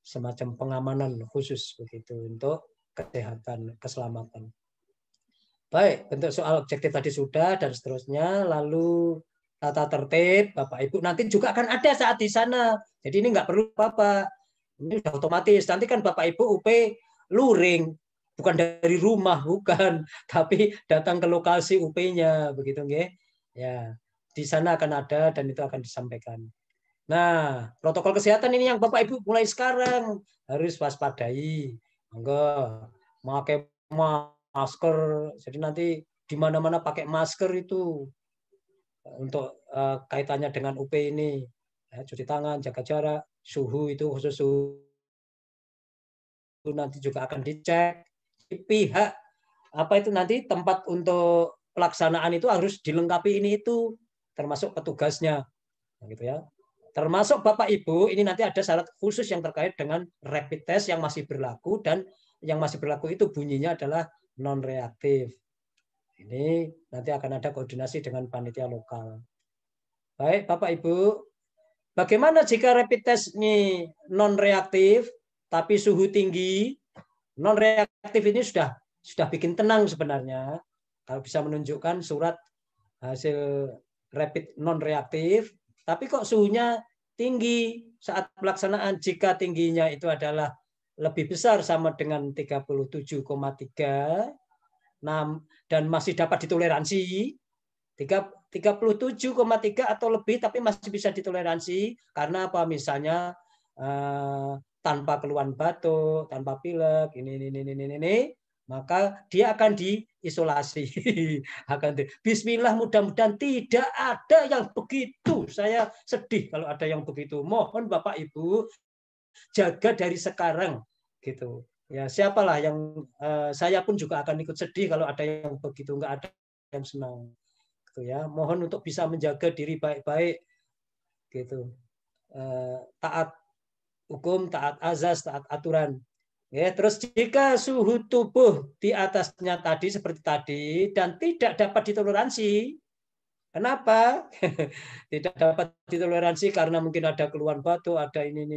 semacam pengamanan khusus begitu untuk kesehatan, keselamatan. Baik, bentuk soal objektif tadi sudah dan seterusnya. Lalu tata tertib, Bapak Ibu nanti juga akan ada saat di sana. Jadi ini nggak perlu apa-apa. Ini sudah otomatis. Nanti kan Bapak Ibu UP luring, bukan dari rumah, bukan, tapi datang ke lokasi UP-nya begitu nggih. Ya, di sana akan ada dan itu akan disampaikan. Nah, protokol kesehatan ini yang Bapak Ibu mulai sekarang harus waspadai. Enggak, pakai masker. Jadi nanti di mana-mana pakai masker itu untuk kaitannya dengan UP ini. Ya, cuci tangan, jaga jarak, suhu itu khusus suhu nanti juga akan dicek. Pihak apa itu nanti tempat untuk pelaksanaan itu harus dilengkapi ini itu termasuk petugasnya. Gitu ya. Termasuk Bapak Ibu, ini nanti ada syarat khusus yang terkait dengan rapid test yang masih berlaku dan yang masih berlaku itu bunyinya adalah non-reaktif. Ini nanti akan ada koordinasi dengan panitia lokal. Baik, Bapak Ibu, bagaimana jika rapid test ini non-reaktif tapi suhu tinggi? Non-reaktif ini sudah bikin tenang sebenarnya. Kalau bisa menunjukkan surat hasil rapid non-reaktif, tapi kok suhunya tinggi saat pelaksanaan, jika tingginya itu adalah lebih besar sama dengan 37,3 dan masih dapat ditoleransi, 37,3 atau lebih tapi masih bisa ditoleransi karena apa misalnya tanpa keluhan batuk, tanpa pilek, ini, maka dia akan isolasi. Bismillah, mudah-mudahan tidak ada yang begitu. Saya sedih kalau ada yang begitu. Mohon Bapak Ibu jaga dari sekarang gitu. Ya, siapalah yang saya pun juga akan ikut sedih kalau ada yang begitu, nggak ada yang senang. Gitu ya. Mohon untuk bisa menjaga diri baik-baik gitu. Taat hukum, taat azas, taat aturan. Ya, terus jika suhu tubuh di atasnya tadi seperti tadi dan tidak dapat ditoleransi, kenapa? Tidak dapat ditoleransi karena mungkin ada keluhan batuk, ada ini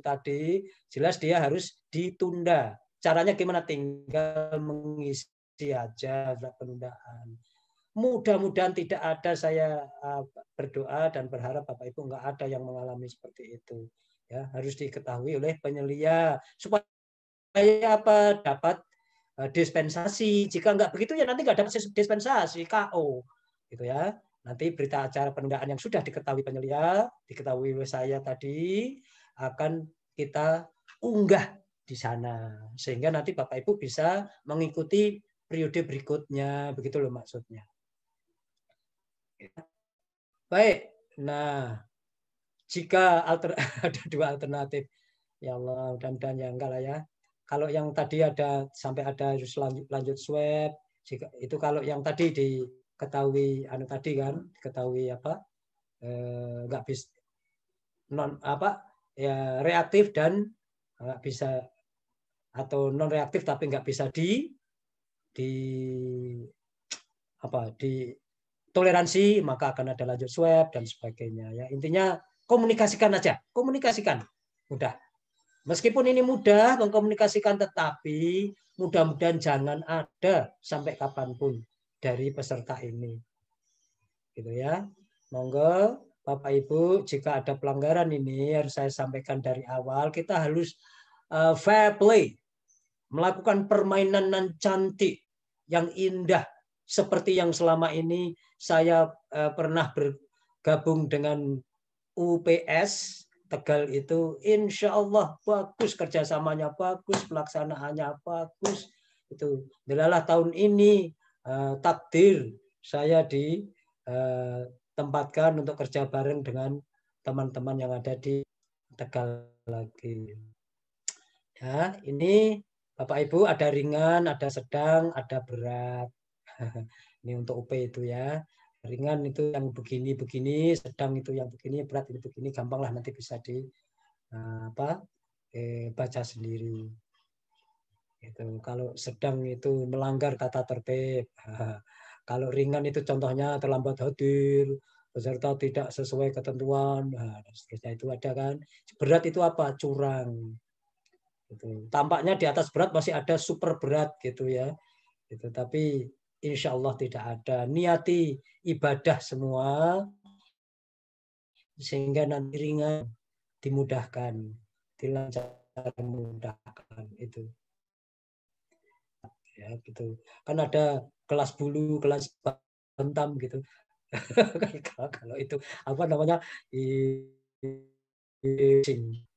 tadi, jelas dia harus ditunda. Caranya gimana? Tinggal mengisi aja penundaan. Mudah-mudahan tidak ada, saya berdoa dan berharap Bapak Ibu nggak ada yang mengalami seperti itu. Ya, harus diketahui oleh penyelia supaya apa? Dapat dispensasi. Jika nggak begitu ya nanti nggak dapat dispensasi, KO gitu ya. Nanti berita acara penundaan yang sudah diketahui penyelia, diketahui oleh saya tadi, akan kita unggah di sana sehingga nanti Bapak Ibu bisa mengikuti periode berikutnya, begitu loh maksudnya. Baik, nah jika ada dua alternatif, ya Allah, mudah-mudahan ya enggak lah ya. Kalau yang tadi ada sampai ada harus lanjut swab, jika itu kalau yang tadi diketahui tadi kan, diketahui apa nggak bisa non apa ya reaktif dan nggak bisa atau non reaktif tapi nggak bisa di apa di toleransi, maka akan ada lanjut swab dan sebagainya ya. Intinya komunikasikan aja, komunikasikan. Mudah. Meskipun ini mudah mengkomunikasikan, tetapi mudah-mudahan jangan ada sampai kapanpun dari peserta ini. Gitu ya. Monggo Bapak Ibu, jika ada pelanggaran ini harus saya sampaikan dari awal, kita harus fair play, melakukan permainan yang cantik, yang indah, seperti yang selama ini saya pernah bergabung dengan UPS Tegal itu, insya Allah bagus, kerjasamanya bagus, pelaksanaannya bagus. Itu adalah tahun ini takdir saya ditempatkan untuk kerja bareng dengan teman-teman yang ada di Tegal lagi. Ya, ini Bapak Ibu ada ringan, ada sedang, ada berat. Ini untuk UP itu ya. Ringan itu yang begini-begini, sedang itu yang begini, berat itu begini, gampang lah nanti bisa di baca sendiri. Itu kalau sedang itu melanggar tata tertib. Kalau ringan itu contohnya terlambat hadir, peserta tidak sesuai ketentuan, dan seterusnya itu ada kan. Berat itu apa? Curang. Gitu. Tampaknya di atas berat masih ada super berat gitu ya. Gitu. Tapi insya Allah tidak ada. Niati ibadah semua sehingga nanti ringan, dimudahkan, dilancarkan, mudahkan itu. Ya gitu. Kan ada kelas bulu, kelas bantam gitu. Kalau itu apa namanya? Gitu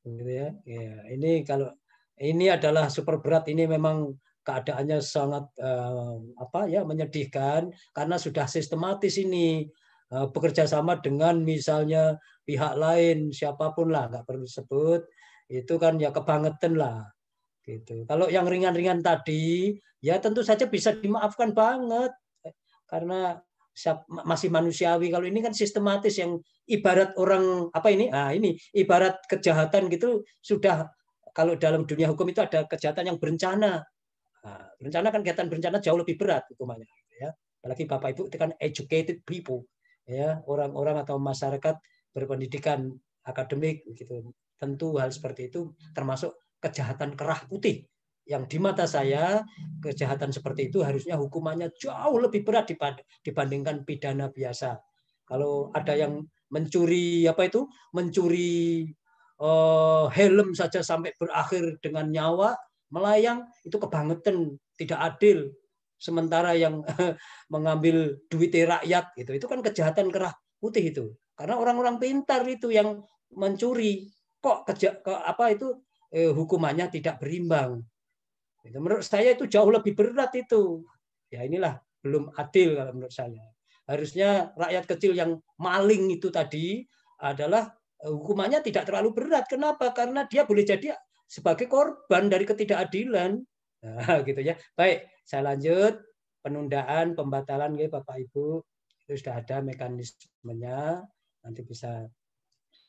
ya. Ya, ini kalau ini adalah super berat, ini memang keadaannya sangat menyedihkan karena sudah sistematis ini bekerja sama dengan misalnya pihak lain siapapun lah, nggak perlu disebut, itu kan ya kebangetan lah gitu. Kalau yang ringan-ringan tadi ya tentu saja bisa dimaafkan banget karena masih manusiawi. Kalau ini kan sistematis yang ibarat orang apa ini? Ini ibarat kejahatan gitu sudah. Kalau dalam dunia hukum itu ada kejahatan yang berencana. Berencana kan kejahatan berencana jauh lebih berat hukumannya ya. Apalagi Bapak Ibu itu kan educated people ya, orang-orang atau masyarakat berpendidikan akademik gitu. Tentu hal seperti itu termasuk kejahatan kerah putih yang di mata saya kejahatan seperti itu harusnya hukumannya jauh lebih berat dibandingkan pidana biasa. Kalau ada yang mencuri mencuri helm saja sampai berakhir dengan nyawa melayang, itu kebangetan, tidak adil. Sementara yang mengambil duit rakyat itu kan kejahatan kerah putih itu. Karena orang-orang pintar itu yang mencuri kok hukumannya tidak berimbang. Menurut saya itu jauh lebih berat itu. Ya inilah belum adil kalau menurut saya. Harusnya rakyat kecil yang maling itu tadi adalah hukumannya tidak terlalu berat. Kenapa? Karena dia boleh jadi sebagai korban dari ketidakadilan. Nah, gitu ya. Baik, saya lanjut. Penundaan, pembatalan ya Bapak Ibu. Itu sudah ada mekanismenya. Nanti bisa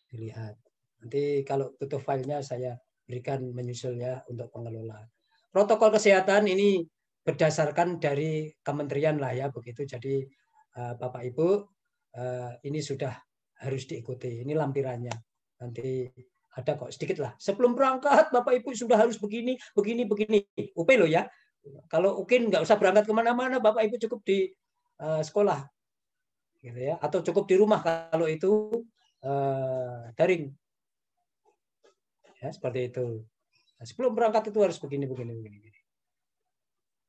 dilihat. Nanti kalau butuh filenya saya berikan menyusul ya untuk pengelola. Protokol kesehatan ini berdasarkan dari kementerian lah ya begitu. Jadi Bapak Ibu ini sudah harus diikuti. Ini lampirannya. Nanti ada kok sedikit lah. Sebelum berangkat Bapak Ibu sudah harus begini, begini, begini. UP loh ya. Kalau UKIN nggak usah berangkat kemana-mana, Bapak Ibu cukup di sekolah, gitu ya. Atau cukup di rumah kalau itu daring. Ya, seperti itu. Nah, sebelum berangkat itu harus begini, begini, begini.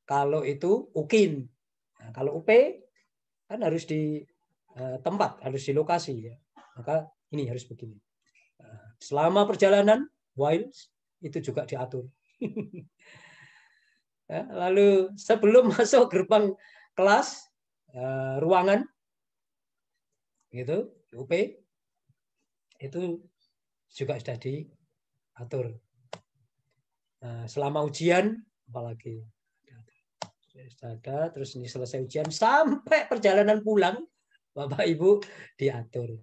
Kalau itu UKIN. Nah, kalau UP kan harus di tempat, harus di lokasi ya. Maka ini harus begini. Selama perjalanan WILES itu juga diatur. Ya, lalu sebelum masuk gerbang kelas ruangan gitu UP itu juga sudah diatur. Nah, selama ujian apalagi sudah ada, terus ini selesai ujian sampai perjalanan pulang Bapak Ibu diatur.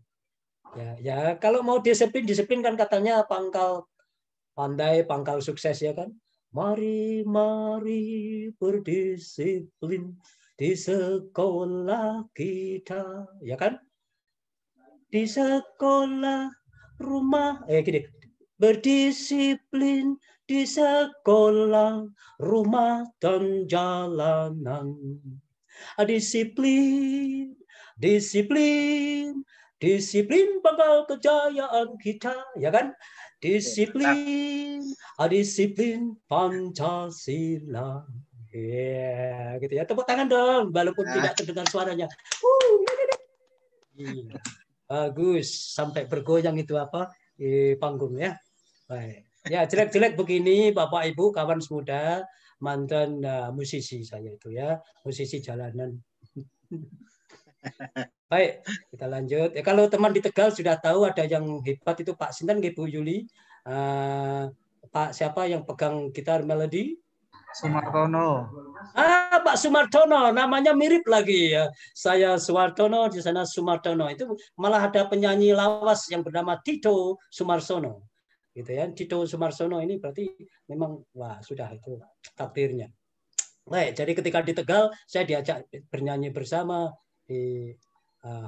Ya kalau mau disiplin kan katanya pangkal pandai, pangkal sukses ya kan. Mari berdisiplin di sekolah kita, ya kan? Di sekolah rumah, gini, berdisiplin di sekolah, rumah dan jalanan. Disiplin, disiplin, disiplin pangkal kejayaan kita, ya kan? Disiplin, disiplin Pancasila. Ya, gitu ya. Tepuk tangan dong, walaupun tidak terdengar suaranya. Iya. Bagus, sampai bergoyang itu apa di panggung ya. Baik. Ya, jelek-jelek begini Bapak Ibu, kawan semuda, mantan musisi saya itu ya, musisi jalanan. Baik, kita lanjut. Ya, kalau teman di Tegal sudah tahu ada yang hebat itu Pak Sinten, Bu Yuli. Pak siapa yang pegang gitar melodi? Sumartono. Pak Sumartono, namanya mirip lagi ya. Saya Sumartono, di sana Sumartono. Itu malah ada penyanyi lawas yang bernama Tito Sumarsono. Gitu ya. Tito Sumarsono ini berarti memang wah sudah itu takdirnya. Baik, jadi ketika di Tegal saya diajak bernyanyi bersama di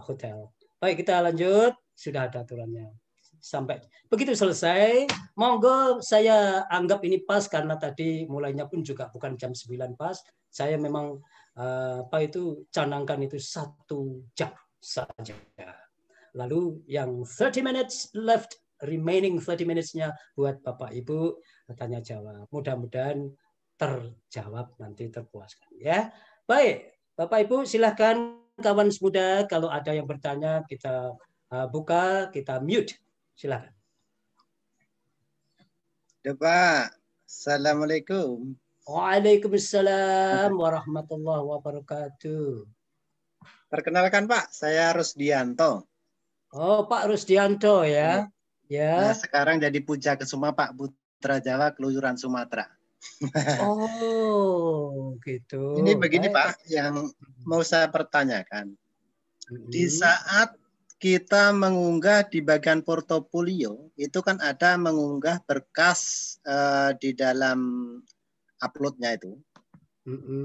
hotel. Baik, kita lanjut. Sudah ada aturannya. Sampai begitu selesai, monggo saya anggap ini pas karena tadi mulainya pun juga bukan jam 9 pas. Saya memang canangkan itu 1 jam saja. Lalu yang 30 minutes left, remaining 30 minutes-nya buat Bapak Ibu tanya jawab. Mudah-mudahan terjawab nanti terpuaskan ya. Baik, Bapak Ibu silahkan kawan semuda kalau ada yang bertanya kita buka, kita mute. Silakan. Pak, Assalamualaikum. Waalaikumsalam warahmatullahi wabarakatuh. Perkenalkan Pak, saya Rusdianto. Oh Pak Rusdianto ya. Ya. Nah, sekarang jadi Puja Kesuma Pak, Putra Jawa, Keluyuran Sumatera. Oh gitu. Ini begini Pak, yang mau saya pertanyakan. Di saat kita mengunggah di bagian portofolio, itu kan ada mengunggah berkas di dalam uploadnya itu.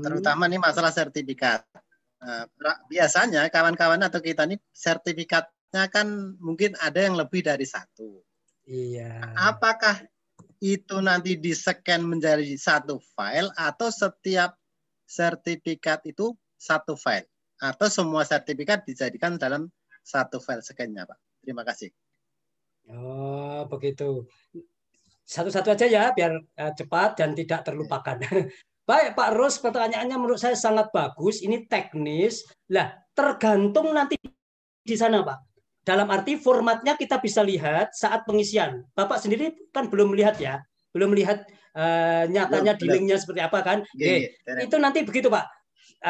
Terutama nih masalah sertifikat. Biasanya kawan-kawan atau kita ini sertifikatnya kan mungkin ada yang lebih dari 1. Iya. Apakah itu nanti di-scan menjadi 1 file atau setiap sertifikat itu 1 file? Atau semua sertifikat dijadikan dalam 1 file scan-nya, Pak. Terima kasih. Oh, begitu. Satu-satu aja ya, biar cepat dan tidak terlupakan. Baik, Pak Rus, pertanyaannya menurut saya sangat bagus. Ini teknis. Lah, tergantung nanti di sana, Pak. Dalam arti formatnya kita bisa lihat saat pengisian. Bapak sendiri kan belum melihat ya, belum melihat nyatanya di linknya seperti apa kan? Itu nanti begitu, Pak.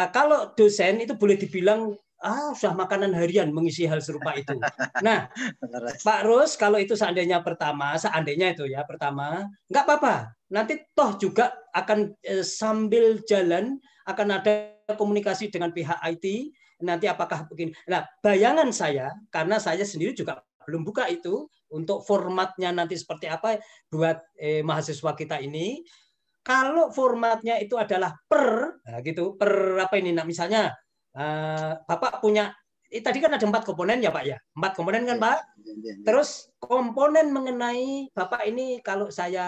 kalau dosen itu boleh dibilang sudah makanan harian mengisi hal serupa itu. Nah, Pak Rus, kalau itu seandainya itu ya pertama, nggak apa-apa. Nanti toh juga akan sambil jalan akan ada komunikasi dengan pihak IT. Nanti apakah begini? Nah, bayangan saya, karena saya sendiri juga belum buka itu untuk formatnya nanti seperti apa buat mahasiswa kita ini. Kalau formatnya itu adalah gitu, per apa ini? Nah, misalnya Bapak punya tadi kan ada 4 komponen ya Pak ya, 4 komponen kan Pak. Terus komponen mengenai Bapak ini kalau saya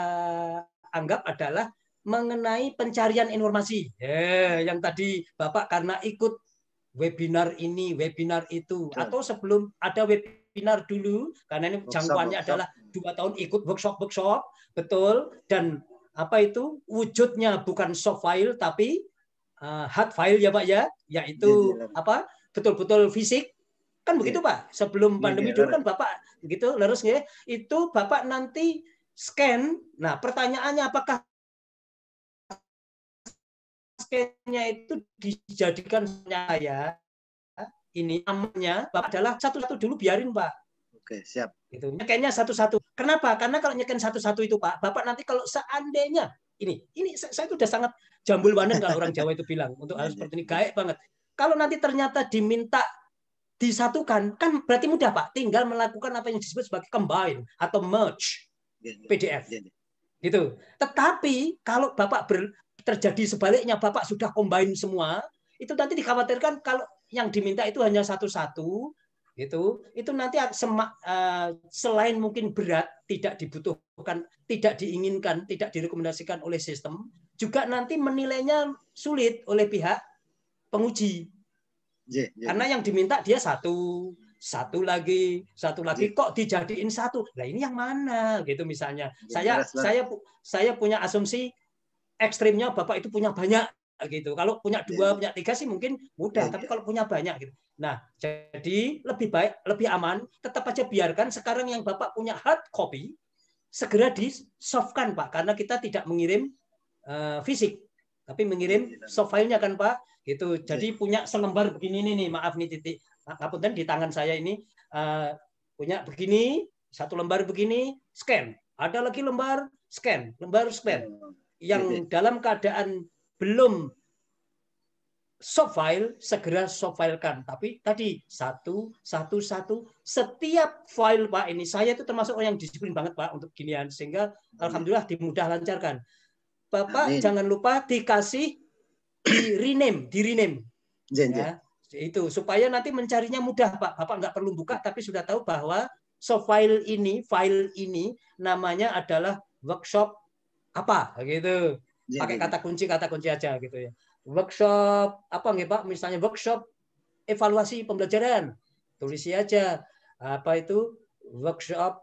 anggap adalah mengenai pencarian informasi. Yang tadi Bapak karena ikut webinar ini, webinar itu, atau sebelum ada webinar dulu, karena ini jangkauannya adalah 2 tahun ikut workshop, betul, dan apa itu wujudnya bukan soft file tapi hard file ya Pak ya, yaitu apa betul-betul fisik kan begitu Pak. Sebelum pandemi dulu kan Bapak begitu, terus ya itu Bapak nanti scan. Nah pertanyaannya apakah scan-nya itu dijadikan saya ini namanya Bapak adalah satu-satu dulu biarin Pak. Oke, siap. Itu nyekennya satu-satu. Kenapa? Karena kalau nyeken satu-satu itu Pak, Bapak nanti kalau seandainya ini saya itu udah sangat jambul banget kalau orang Jawa itu bilang untuk hal seperti ini gaek banget. Kalau nanti ternyata diminta disatukan, kan berarti mudah Pak. Tinggal melakukan apa yang disebut sebagai combine atau merge PDF. Gitu. Tetapi kalau Bapak terjadi sebaliknya, Bapak sudah combine semua, itu nanti dikhawatirkan kalau yang diminta itu hanya satu-satu, gitu. Itu nanti selain mungkin berat, tidak dibutuhkan, tidak diinginkan, tidak direkomendasikan oleh sistem, juga nanti menilainya sulit oleh pihak penguji. Karena yang diminta dia satu lagi kok dijadiin satu. Nah ini yang mana gitu misalnya. Saya punya asumsi ekstrimnya Bapak itu punya banyak gitu. Kalau punya 2, punya 3 sih mungkin mudah, tapi kalau punya banyak gitu. Nah, jadi lebih baik, lebih aman, tetap aja biarkan sekarang yang Bapak punya hard copy segera di-softkan Pak, karena kita tidak mengirim fisik, tapi mengirim soft file-nya kan Pak. Gitu. Jadi punya selembar begini nih, maaf nih titik. Ngapunten di tangan saya ini punya begini, 1 lembar begini, scan. Ada lagi lembar scan. Yang dalam keadaan belum soft file segera soft filekan. Tapi tadi satu setiap file Pak ini saya itu termasuk orang yang disiplin banget Pak untuk ginian sehingga alhamdulillah dimudah lancarkan. Bapak jangan lupa dikasih di rename ya, itu supaya nanti mencarinya mudah Pak. Bapak nggak perlu buka tapi sudah tahu bahwa soft file ini namanya adalah workshop apa gitu. Pakai kata kunci aja gitu ya. Workshop apa nggih Pak? Misalnya workshop evaluasi pembelajaran. Tulis aja apa itu workshop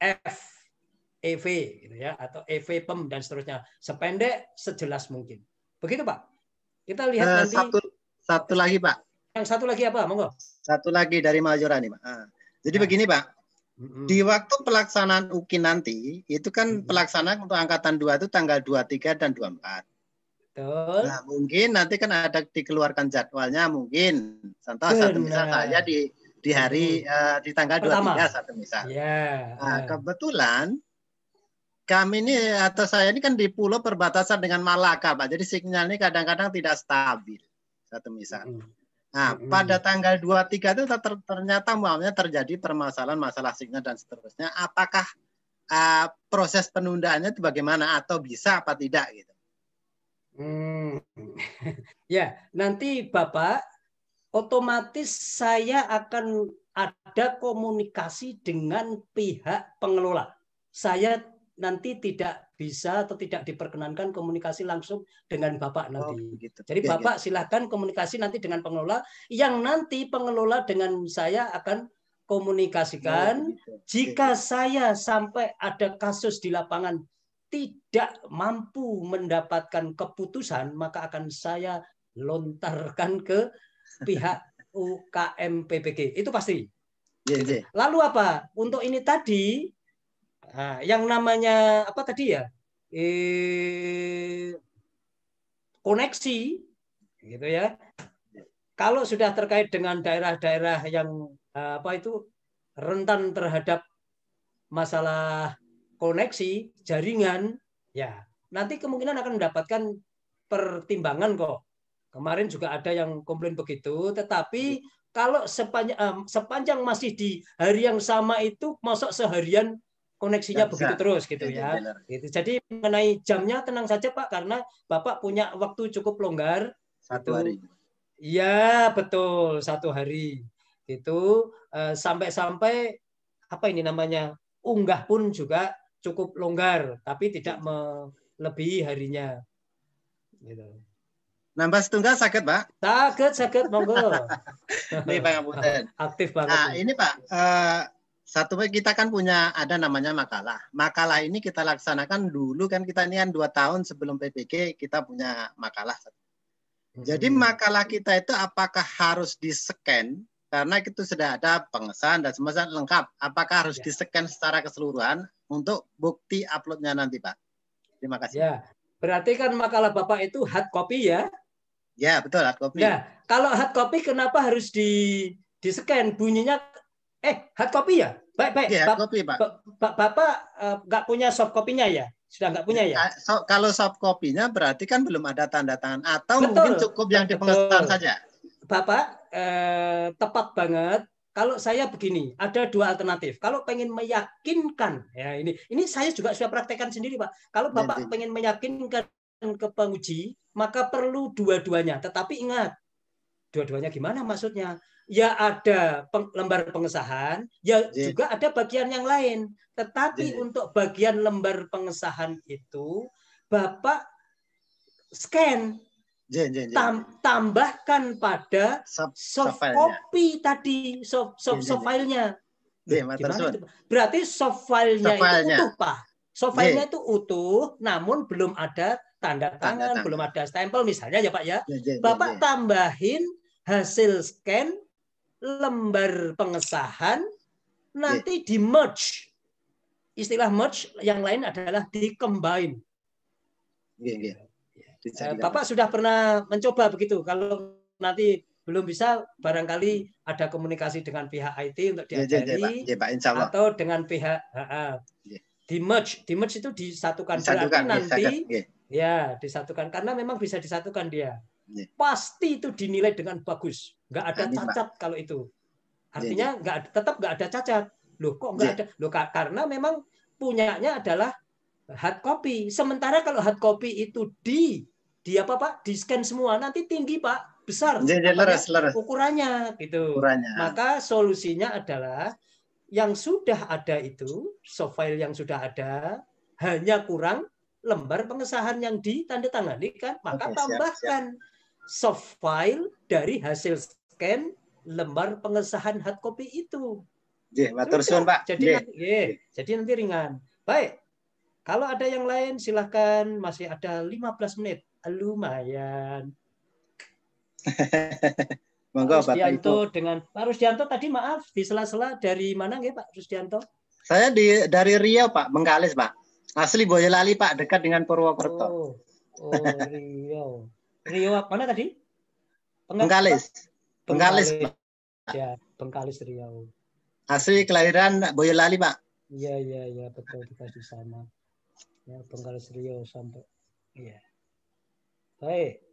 FEV gitu ya atau EVPEM dan seterusnya. Sependek sejelas mungkin. Begitu Pak. Kita lihat nanti satu lagi Pak. Yang satu lagi apa? Monggo. Satu lagi dari Majora nih Pak. Jadi begini Pak. Di waktu pelaksanaan UKIN nanti itu kan pelaksanaan untuk angkatan 2 itu tanggal 23 dan 24. Betul. Nah, mungkin nanti kan ada dikeluarkan jadwalnya mungkin. Contoh satu misal saya di hari di tanggal 23 satu misal. Yeah. Nah, kebetulan kami ini atau saya ini kan di pulau perbatasan dengan Malaka, Pak. Jadi sinyal ini kadang-kadang tidak stabil. Satu misal. Nah, pada tanggal 23 itu ternyata umpamanya terjadi permasalahan masalah sinyal dan seterusnya. Apakah proses penundaannya itu bagaimana atau bisa apa tidak gitu? Ya, nanti Bapak otomatis saya akan ada komunikasi dengan pihak pengelola. Saya nanti tidak bisa atau tidak diperkenankan komunikasi langsung dengan Bapak nanti. Gitu. Jadi Bapak silakan komunikasi nanti dengan pengelola, yang nanti pengelola dengan saya akan komunikasikan. Jika saya sampai ada kasus di lapangan tidak mampu mendapatkan keputusan, maka akan saya lontarkan ke pihak UKM PPG. Itu pasti. Lalu apa? Untuk ini tadi, yang namanya apa tadi ya? Koneksi gitu ya. Kalau sudah terkait dengan daerah-daerah yang rentan terhadap masalah koneksi jaringan, ya nanti kemungkinan akan mendapatkan pertimbangan kok. Kemarin juga ada yang komplain begitu, tetapi kalau sepanjang masih di hari yang sama itu, masuk seharian koneksinya begitu terus gitu ya. Gitu. Jadi mengenai jamnya tenang saja Pak, karena Bapak punya waktu cukup longgar. 1 hari. Iya betul, 1 hari. Itu sampai-sampai apa ini namanya, unggah pun juga cukup longgar, tapi tidak melebihi harinya. Gitu. Nambah setunggal sakit Pak? Sakit monggo. Nih Pak Ngapunten. Aktif banget. Nah ini Pak, kita kan punya ada namanya makalah. Makalah ini kita laksanakan dulu kan, kita ini kan 2 tahun sebelum PPG kita punya makalah. Jadi makalah kita itu apakah harus di-scan? Karena itu sudah ada pengesahan dan semua lengkap. Apakah harus di-scan secara keseluruhan untuk bukti uploadnya nanti Pak? Terima kasih. Ya, berarti kan makalah Bapak itu hard copy ya? Ya betul, hard copy. Nah, kalau hard copy kenapa harus di-scan? Bunyinya hard copy ya? Baik. Ya, hard copy, Pak. Bapak nggak punya soft copy-nya ya? Sudah nggak punya ya? Kalau soft copy-nya berarti kan belum ada tanda tangan, atau Betul. mungkin cukup yang di pengesahan saja. Bapak tepat banget. Kalau saya begini, ada 2 alternatif. Kalau pengen meyakinkan, ya ini saya juga sudah praktekkan sendiri Pak. Kalau Bapak pengen meyakinkan ke penguji, maka perlu dua-duanya. Tetapi ingat, dua-duanya gimana maksudnya? Ya ada lembar pengesahan, ya juga ada bagian yang lain. Tetapi untuk bagian lembar pengesahan itu, Bapak scan, tambahkan pada soft copy tadi, soft filenya. Berarti soft filenya itu utuh Pak. Soft filenya itu utuh, namun belum ada tanda tangan, belum ada stempel misalnya ya Pak ya. Bapak tambahin hasil scan lembar pengesahan, nanti di merge. Istilah merge yang lain adalah di-combine. Bapak sudah pernah mencoba begitu? Kalau nanti belum bisa, barangkali ada komunikasi dengan pihak IT untuk diajari, atau dengan pihak di merge itu disatukan. Berarti nanti ya disatukan, karena memang bisa disatukan dia. Pasti itu dinilai dengan bagus, nggak ada cacat kalau itu. Artinya tetap nggak ada cacat. Loh kok nggak ada? Loh karena memang punyanya adalah hard copy. Sementara kalau hard copy itu di apa Pak? Di scan semua, nanti tinggi Pak, besar ukurannya gitu. Maka solusinya adalah yang sudah ada itu, soft file yang sudah ada, hanya kurang lembar pengesahan yang ditandatangani kan, maka tambahkan soft file dari hasil scan lembar pengesahan hard copy itu. Pak. Jadi nanti ringan. Baik. Kalau ada yang lain silahkan, masih ada 15 menit. Lumayan. Monggo Pak Rusdianto Bapak Ibu. dengan Pak Rusdianto tadi, maaf di sela-sela dari mana nggih Pak Rusdianto? Saya dari Riau Pak, Bengkalis Pak. Asli Boyolali Pak, dekat dengan Purwokerto. Riau. Riau mana tadi? Bengkalis. Pak. Ya, Bengkalis Riau. Asli kelahiran Boyolali Pak. Iya betul, kita di sana. Ya, Bengkalis Riau sampai. Iya. Baik.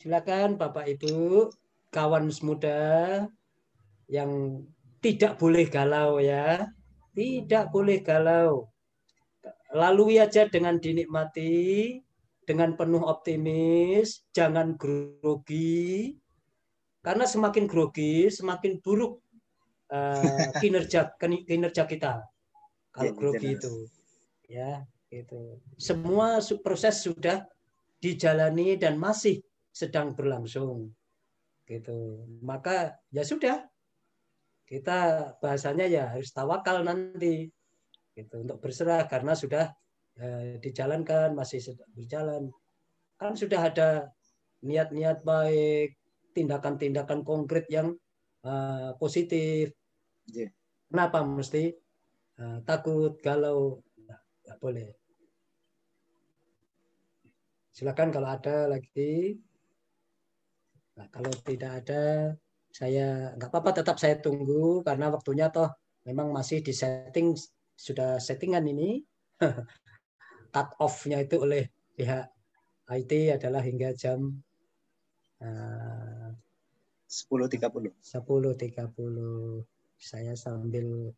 Silakan Bapak Ibu, kawan semuda yang tidak boleh galau ya. Tidak boleh galau. Lalui aja dengan dinikmati, dengan penuh optimis, jangan grogi. Karena semakin grogi, semakin buruk kinerja kita. Kalau grogi itu. Ya, gitu. Semua proses sudah dijalani dan masih sedang berlangsung. Gitu. Maka ya sudah. Kita bahasanya ya harus tawakal nanti. Gitu, untuk berserah karena sudah dijalankan, masih sedang berjalan. Kan sudah ada niat-niat baik, tindakan-tindakan konkret yang positif. Kenapa mesti takut, galau? Nggak boleh. Silakan kalau ada lagi. Nah, kalau tidak ada, saya nggak apa-apa, tetap saya tunggu karena waktunya toh memang masih di setting, sudah settingan ini. Cut off-nya itu oleh pihak IT adalah hingga jam 10.30. 10.30. Saya sambil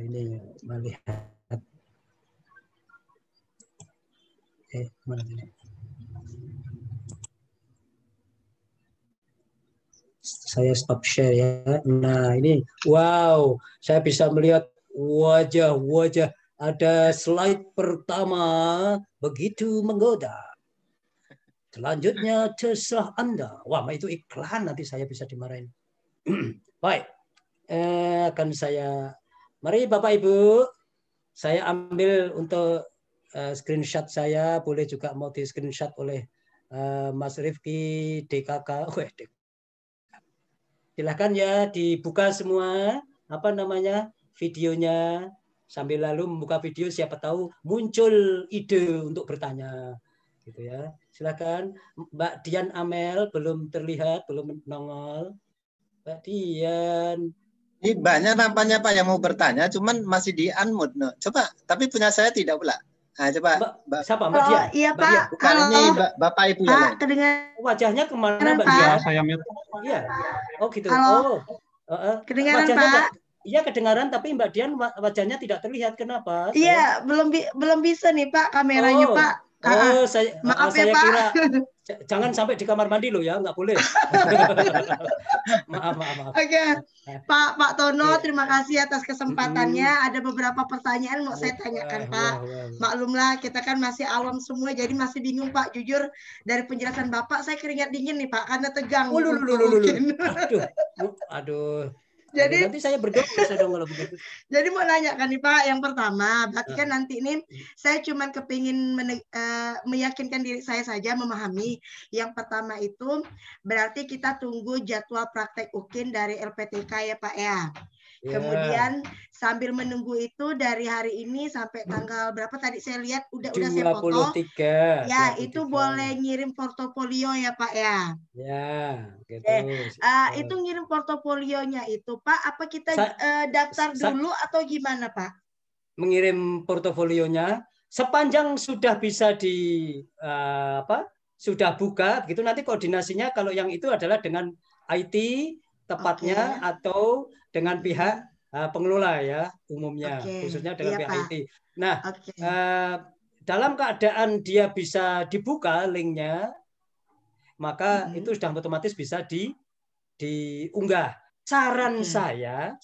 ini melihat. Mana ini? Saya stop share ya. Nah ini, wow, saya bisa melihat wajah-wajah. Ada slide pertama, begitu menggoda. Selanjutnya terserah Anda. Wah, itu iklan, nanti saya bisa dimarahin. Baik, akan saya, mari Bapak Ibu, saya ambil untuk screenshot saya, boleh juga mau di screenshot oleh Mas Rifki, DKK. Silahkan ya dibuka semua apa namanya videonya, sambil lalu membuka video, siapa tahu muncul ide untuk bertanya gitu ya. Silakan Mbak Dian Amel, belum terlihat, belum nongol. Mbak Dian. Ini banyak nampaknya Pak yang mau bertanya, cuman masih di unmute. No. Coba, tapi punya saya tidak pula. Nah, coba Mbak siapa? Mbak Dian? Iya Mbak Pak. Dian. Bukan, ini Bapak Ibu yang lain. Kedengaran Wajahnya kemana Mbak Pak? Dian? Saya mute. Iya. Oh gitu. Halo. Wajahnya Kedengaran Pak? iya kedengaran, tapi Mbak Dian wajahnya tidak terlihat. Kenapa? Iya, belum bisa nih Pak kameranya Pak. Maaf saya ya Pak. kira jangan sampai di kamar mandi loh ya, nggak boleh. maaf. Oke. Pak Tono, terima kasih atas kesempatannya. Ada beberapa pertanyaan mau saya tanyakan Pak. Maklumlah kita kan masih awam semua, jadi masih bingung Pak. Jujur dari penjelasan Bapak saya keringat dingin nih Pak, karena tegang. Aduh. Jadi nanti saya berdoa dong kalau begitu. Jadi mau nanya kan nih Pak, yang pertama, berarti kan nanti ini saya cuma kepingin meyakinkan diri saya saja memahami. Yang pertama itu berarti kita tunggu jadwal praktek UKIN dari LPTK ya Pak ya. Kemudian sambil menunggu itu dari hari ini sampai tanggal berapa tadi saya lihat udah saya foto. 23. Ya, 23. Itu boleh ngirim portofolio ya Pak ya. Ya, gitu. Itu ngirim portofolionya itu Pak, apa kita daftar dulu atau gimana Pak? Mengirim portofolionya sepanjang sudah bisa sudah buka gitu, nanti koordinasinya kalau yang itu adalah dengan IT tepatnya atau dengan pihak pengelola ya umumnya, khususnya dengan pihak IT. Nah, dalam keadaan dia bisa dibuka linknya, maka itu sudah otomatis bisa diunggah. Saran saya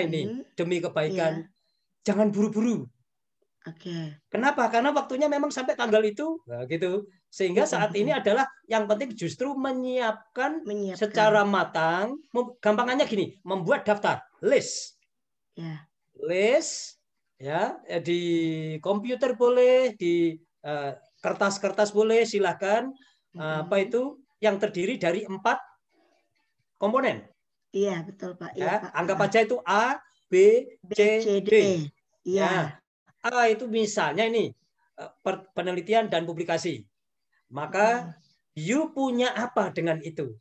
ini demi kebaikan, jangan buru-buru. Kenapa? Karena waktunya memang sampai tanggal itu, nah, gitu. Sehingga saat ini adalah yang penting justru menyiapkan secara matang. Gampangannya gini, membuat daftar, list, list, ya di komputer boleh, di kertas-kertas boleh, silahkan. Apa itu yang terdiri dari 4 komponen. Iya betul Pak. Ya, Pak. Anggap aja itu A, B, C, D. Iya. A itu misalnya ini penelitian dan publikasi. Maka you punya apa dengan itu?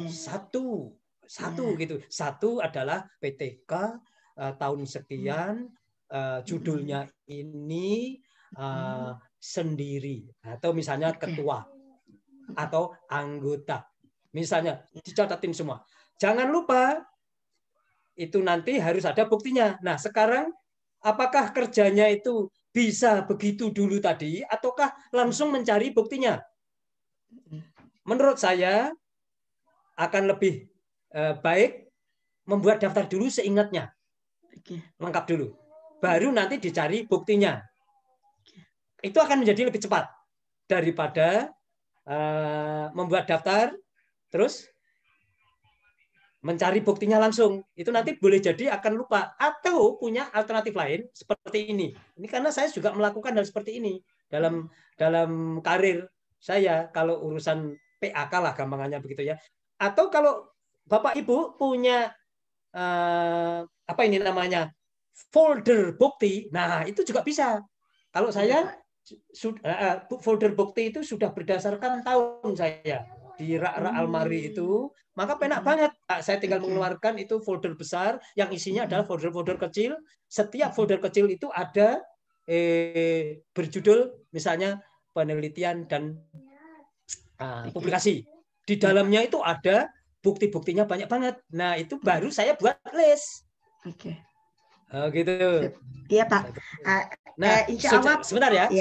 Satu gitu. Satu adalah PTK tahun sekian, judulnya ini sendiri, atau misalnya ketua atau anggota. Misalnya dicatatin semua. Jangan lupa itu nanti harus ada buktinya. Nah, sekarang apakah kerjanya itu bisa begitu dulu tadi ataukah langsung mencari buktinya? Menurut saya akan lebih baik membuat daftar dulu seingatnya. Lengkap dulu. Baru nanti dicari buktinya. Itu akan menjadi lebih cepat daripada membuat daftar terus mencari buktinya langsung. Itu nanti boleh jadi akan lupa atau punya alternatif lain seperti ini. Ini karena saya juga melakukan hal seperti ini dalam karir saya, kalau urusan PAK lah gampangannya begitu ya. Atau kalau Bapak Ibu punya apa ini namanya folder bukti, nah itu juga bisa. Kalau saya folder bukti itu sudah berdasarkan tahun saya. di rak-rak almari itu, maka penak banget. Saya tinggal mengeluarkan itu folder besar yang isinya adalah folder-folder kecil. Setiap folder kecil itu ada berjudul misalnya penelitian dan publikasi. Di dalamnya itu ada bukti-buktinya banyak banget. Nah, itu baru saya buat list. Oke. Gitu. Iya, Pak. Nah, insya Allah sebentar ya.